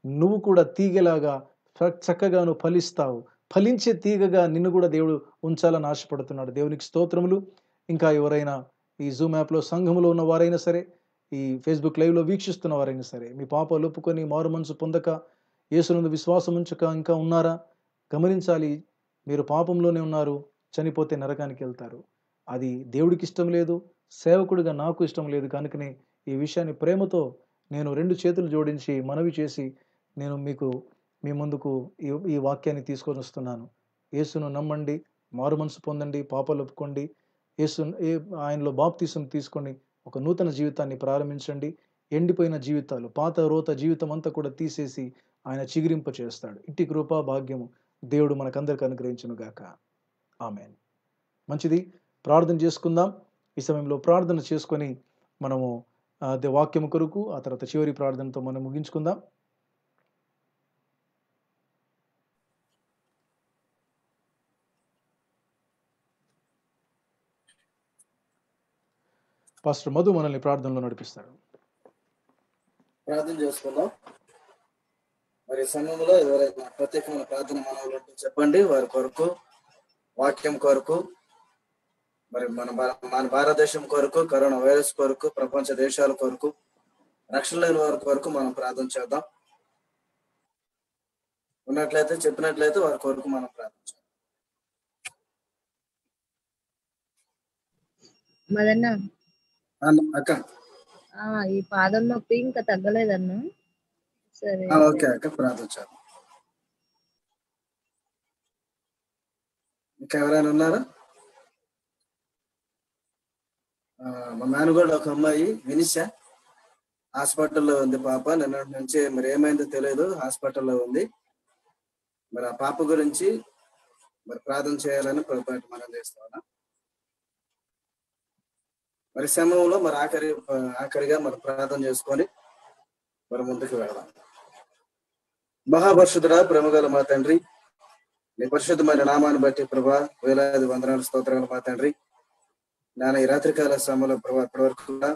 Speaker 1: నువ్వు కూడా తీగలాగా చక్కగా నువ్వు ఫలిస్తావు. ఫలించే తీగగా నిన్ను కూడా దేవుడు ఉంచాలని ఆశపడుతున్నాడు. దేవునికి స్తోత్రములు. ఇంకా ఎవరైనా ఈ జూమ్ యాప్లో సంఘములో ఉన్న వారైనా సరే, ఈ ఫేస్బుక్ లైవ్లో వీక్షిస్తున్న వారైనా సరే, మీ పాపాలు ఒప్పుకొని మారు మనసు పొందక యేసునందు విశ్వాసం ఉంచక ఇంకా ఉన్నారా? గమనించాలి, మీరు పాపంలోనే ఉన్నారు, చనిపోతే నరకానికి వెళ్తారు. అది దేవుడికి ఇష్టం లేదు, సేవకుడిగా నాకు ఇష్టం లేదు. కనుకనే ఈ విషయాన్ని ప్రేమతో నేను 2 చేతులు జోడించి మనవి చేసి నేను మీ ముందుకు ఈ వాక్యాన్ని తీసుకొని వస్తున్నాను. యేసును నమ్మండి, మారు మనసు పొందండి, పాపాలు ఒప్పుకోండి, ఆయనలో బాప్తీసం తీసుకొని ఒక నూతన జీవితాన్ని ప్రారంభించండి. ఎండిపోయిన జీవితాలు, పాత రోత జీవితం అంతా కూడా తీసేసి ఆయన చిగురింప చేస్తాడు. ఇట్టి కృపా భాగ్యము దేవుడు మనకందరికి అనుగ్రహించును గాక. ఆమేన్. మంచిది, ప్రార్థన చేసుకుందాం. ఈ సమయంలో ప్రార్థన చేసుకొని మనము వాక్యము కొరకు ఆ తర్వాత చివరి ప్రార్థనతో మనం ముగించుకుందాం. పాస్టర్ మధు మనల్ని ప్రార్థనలో నడిపిస్తాడు.
Speaker 4: ప్రార్థన చేసుకుందాం. మరి సమయంలో ఎవరైనా ప్రత్యేకమైన ప్రార్థన మనవులు చెప్పండి, వారి కొరకు, వాక్యం కొరకు, మరి మన భారతదేశం కొరకు, కరోనా వైరస్ కొరకు, ప్రపంచ దేశాల కొరకు, రక్షణ లేని వారి కొరకు మనం ప్రార్థన చేద్దాం. ఉన్నట్లయితే చెప్పినట్లయితే వారి కొరకు మనం ప్రార్థన చేద్దాం.
Speaker 2: మదన్న
Speaker 4: అక్క,
Speaker 2: ఈ పాదం నొప్పి ఇంకా తగ్గలేదన్న. సరే,
Speaker 4: ఓకే అక్క, ప్రార్థన చేద్దాం. ఇంకా ఎవరైనా ఉన్నారా? మా మేనగోడ ఒక అమ్మాయి వినిషా హాస్పిటల్లో ఉంది. పాప నిన్నటి నుంచి మరి ఏమైందో తెలియదు, హాస్పిటల్లో ఉంది. మరి ఆ పాప గురించి మరి ప్రార్థన చేయాలని మనం చేస్తామన్నా. మరి సమయంలో మరి ఆఖరిగా మరి ప్రార్థన చేసుకొని మరి ముందుకు వెళదాం. మహాపరిశుద్ధుడా, ప్రేమగల మా తండ్రి, నీ పరిశుద్ధమైన నామాన్ని బట్టి ప్రభా వేలాది వందనాలు, స్తోత్రాలు మా తండ్రి. నాన్న, ఈ రాత్రికాల సమయంలో ప్రభా ఇప్పటి వరకు కూడా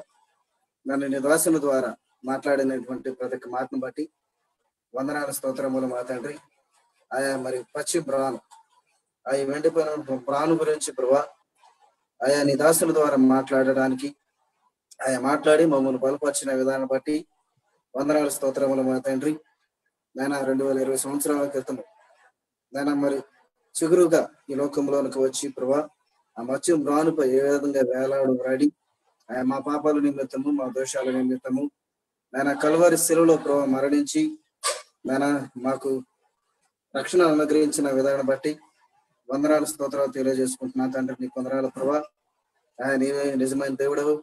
Speaker 4: నన్ను నీ దాసుల ద్వారా మాట్లాడినటువంటి ప్రతి ఒక్క మాటను బట్టి వందనాలు, స్తోత్రములు మా తండ్రి. ఆయా మరి పచ్చి ప్రాణం, ఆ వెండిపోయిన ప్రాణం గురించి ప్రభా ఆయా నీ దాసుల ద్వారా మాట్లాడడానికి, ఆయా మాట్లాడి మమ్మల్ని బలపరిచిన విధానం బట్టి వందనాలు, స్తోత్రములు మా తండ్రి. నాయన 2020 సంవత్సరాల క్రితం నాయన మరి చిగురుగా ఈ లోకంలోనికి వచ్చి ప్రభా ఆ మత్స్యం రానుపై ఏ విధంగా వేలాడు రాడి మా పాపాల నిమిత్తము, మా దోషాల నిమిత్తము నాయన కల్వరి శిలువలో ప్రభావ మరణించి నాయన మాకు రక్షణ అనుగ్రహించిన విధానం బట్టి వందనాలు స్తోత్రాలు తెలియజేసుకుంటున్నా తండ్రి. నీ వందనాలు ప్రభా. నీవే నిజమైన దేవుడవు,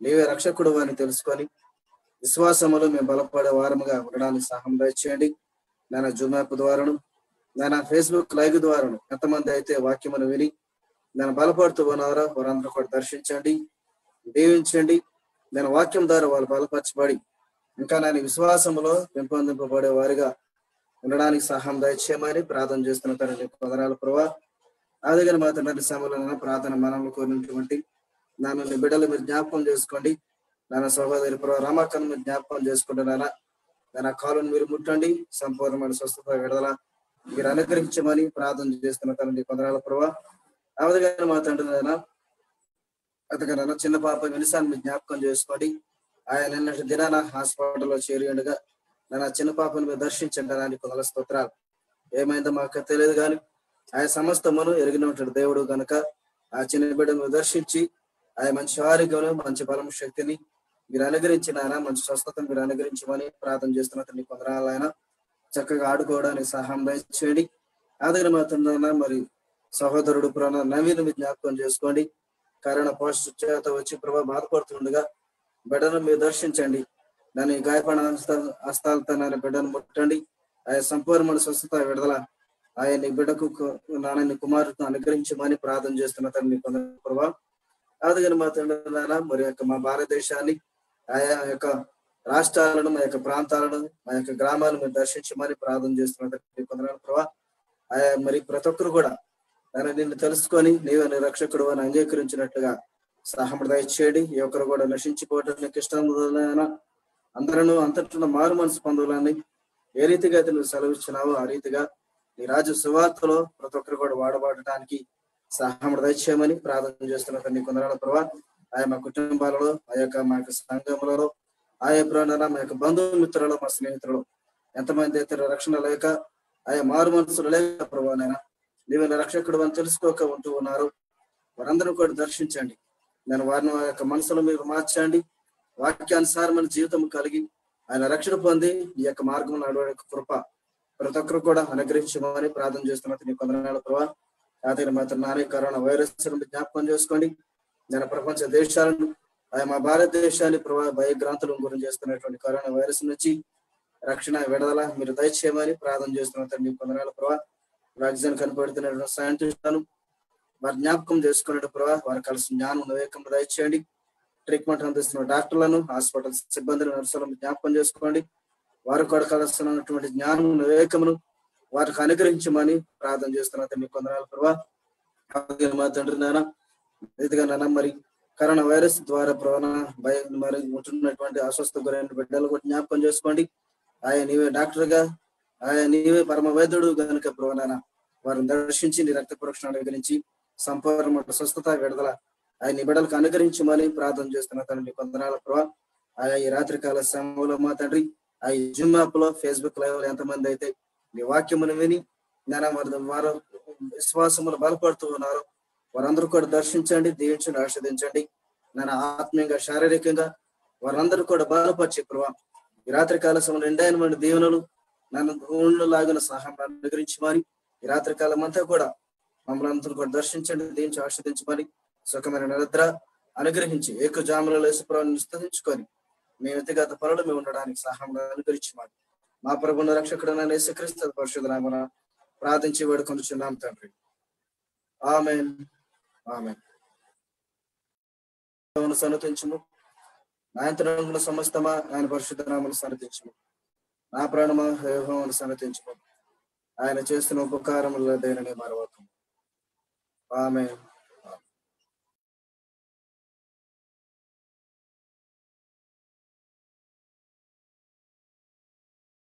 Speaker 4: నీవే రక్షకుడు అని తెలుసుకొని విశ్వాసములు మేము బలపడే వారముగా ఉండడానికి సహాయం దయచేయండి. నేను జూమ్ యాప్ ద్వారాను, నేను ఫేస్బుక్ లైవ్ ద్వారాను ఎంతమంది అయితే వాక్యమును విని నేను బలపడుతూ ఉన్నారో వారందరూ కూడా దర్శించండి, దీవించండి. నేను వాక్యం ద్వారా వాళ్ళు బలపరచబడి ఇంకా నేను విశ్వాసములో పెంపొందింపబడే వారిగా ఉండడానికి సహాయం దయచేయమని ప్రార్థన చేస్తున్న తండ్రి. వందనాలు ప్రభా. అదే మా తండ్రి సమయంలో ప్రార్థన మనల్ని కోరినటువంటి నన్ను బిడ్డలు మీరు జ్ఞాపకం చేసుకోండి. నాన్న సహోదరి ప్రభా రామాకను మీరు జ్ఞాపకం చేసుకుంటున్నారా. నా కాలును మీరు ముట్టండి, సంపూర్ణమైన స్వస్థత విడుదల మీరు అనుగ్రహించమని ప్రార్థన చేస్తున్న తండ్రి. వందనాలు ప్రభా. అవధిగా మా తండ్రి నాయన అతగానైనా చిన్న పాప వినిసాన్ని మీరు జ్ఞాపకం చేసుకోండి. ఆయన నిన్నటి దినాన హాస్పిటల్లో చేరి ఉండగా నా చిన్న పాపను మీరు దర్శించడానికి కొందల స్తోత్రాలు. ఏమైందో మాకు తెలియదు కానీ ఆయన సమస్తమును ఎరిగినటువంటి దేవుడు కనుక ఆ చిన్న బిడ్డను దర్శించి ఆయన మంచి ఆరోగ్యం, మంచి బలం, శక్తిని మీరు అనుగ్రహించిన ఆయన మంచి స్వస్థతను మీరు అనుగ్రహించమని ప్రార్థన చేస్తున్న తండ్రి. కొందరాలు ఆయన చక్కగా ఆడుకోవడానికి సహాయం దయచేయండి. ఆ దగ్గర మాత్రం మరి సహోదరుడు పురాణ నవీన్ మీరు జ్ఞాపకం చేసుకోండి. కరోనా పాజిటివ్ చేత వచ్చి ప్రభావ బాధపడుతుండగా బిడ్డను మీరు దర్శించండి. నన్ను గాయపడిన హస్తాలతో నాన్న బిడ్డను ముట్టండి. ఆయన సంపూర్ణమైన స్వస్థత విడుదల ఆయన బిడ్డకు నాన్న కుమారుతో అనుగ్రహించమని ప్రార్థన చేస్తున్న తండ్రి ప్రభావ. అదిగని మా తండ్రి నాన్న మరి యొక్క మా భారతదేశాన్ని, ఆయా యొక్క రాష్ట్రాలను, మా యొక్క ప్రాంతాలను, మా యొక్క గ్రామాలను మీరు దర్శించమని ప్రార్థన చేస్తున్న తండ్రి ప్రభావ. ఆయా మరి ప్రతి ఒక్కరు కూడా ఆయన నిన్ను తెలుసుకొని నీవే రక్షకుడు అని అంగీకరించినట్టుగా సహాయం దయచేయండి. ఈ ఒక్కరు కూడా నశించిపోవడానికి ఇష్టం అందరూ అంతట్లో మారు మనసు పొందాలని ఏ రీతిగా అయితే నువ్వు సెలవిచ్చినావో ఆ రీతిగా నీ రాజు సువార్తలో ప్రతి ఒక్కరు కూడా వాడబడటానికి సహాయం దయచేయమని ప్రార్థన చేస్తున్న తండ్రి కొందరాల ప్రభావ. ఆయా మా కుటుంబాలలో, ఆ యొక్క మా యొక్క సంఘములలో, ఆయా ప్రాణాల మా యొక్క బంధుమిత్రులలో, మా స్నేహితులు ఎంతమంది అయితే రక్షణ లేక ఆయా మారు మనసులు లేక ప్రభావనైనా నీవైన రక్షకుడు అని తెలుసుకోక ఉంటూ ఉన్నారు, వారందరూ కూడా దర్శించండి. నేను వారిని ఆ యొక్క మనసులో మీరు మార్చండి. వాక్యానుసారమైన జీవితం కలిగి ఆయన రక్షణ పొంది ఈ యొక్క మార్గం నడవడే కృప ప్రతి ఒక్కరు కూడా అనుగ్రహించమని ప్రార్థన చేస్తున్న నీ కొందనాల ప్రభావ. అతని మాత్రం నానే కరోనా వైరస్ జ్ఞాపకం చేసుకోండి. నేను ప్రపంచ దేశాలను ఆయన మా భారతదేశాన్ని ప్రభావ భయగ్రాంతుల గురించి చేస్తున్నటువంటి కరోనా వైరస్ నుంచి రక్షణ విడుదల మీరు దయచేయమని ప్రార్థన చేస్తున్న తండ్రి కొందనాల ప్రభావ. వ్యాక్సిన్ కనిపెడుతున్నటువంటి సైంటిస్టులను వారి జ్ఞాపకం చేసుకునే ప్రభావ, వారు కలిసి జ్ఞానం వివేకం దయచేయండి. ట్రీట్మెంట్ అందిస్తున్న డాక్టర్లను, హాస్పిటల్ సిబ్బందిని, నర్సులను జ్ఞాపకం చేసుకోండి. వారు కూడా కలుస్తున్నటువంటి జ్ఞానం వివేకమును వారికి అనుగ్రహించమని ప్రార్థన చేస్తున్న తండ్రి కొందనాల ప్రభావ. మా తండ్రి నాన్న ఇదిగా నాన్న మరి కరోనా వైరస్ ద్వారా మరి ఉంటున్నటువంటి అస్వస్థ గురైన బిడ్డలు కూడా జ్ఞాపకం చేసుకోండి. ఆయన నీవే డాక్టర్ గా, ఆయన నీవే పరమ వైద్యుడు కనుక ప్రభావ వారిని దర్శించి నీ రక్త పరీక్షను అనుగ్రహించి సంపూర్ణ స్వస్థత విడుదల ఆయన బిడ్డలకు అనుగ్రహించమని ప్రార్థన చేస్తున్న తండ్రి కొందనాల ప్రభావ. ఆయా ఈ రాత్రికాల సమయంలో మా తండ్రి ఆ జూమ్ యాప్ లో, ఫేస్బుక్ లైవ్ లో ఎంతమంది అయితే నీ వాక్యమును విని వారు విశ్వాసములు బలపడుతూ ఉన్నారు, వారందరూ కూడా దర్శించండి, దీవించండి, ఆస్వాదించండి. నేను ఆత్మీయంగా, శారీరకంగా వారందరూ కూడా బలపరిచే ప్రభావ. ఈ రాత్రికాల సమయంలో నిండైన దీవెనలు నన్ను ఊళ్ళు లాగిన సహాయం అనుగ్రహించమని ఈ రాత్రికాలం అంతా కూడా మమ్మల్ని అందరూ కూడా దర్శించండి, దీవించి, ఆస్వాదించమని సుఖమైన నిద్ర అనుగ్రహించి ఏకజాములలో యేసుప్రభువుని విస్తరించుకొని మీ వ్యక్తిగత పనులు మేము ఉండడానికి సహాయం అనుగ్రహించమని మా ప్రభువును రక్షకుడైన యేసుక్రీస్తు పరిశుద్ధ నామమున ప్రార్థించి వేడుకొనుచున్నాం తండ్రి. ఆమేన్, ఆమేన్. సన్నతించుము, నాయంత్రమున సమస్తమా ఆయన పరిశుద్ధ నామమును సన్నతించుము. నా ప్రాణమా యెహోవాను సన్నతించుము, ఆయన చేస్తున్న ఉపకారముల దేనిని మరవకు. ఆమేన్.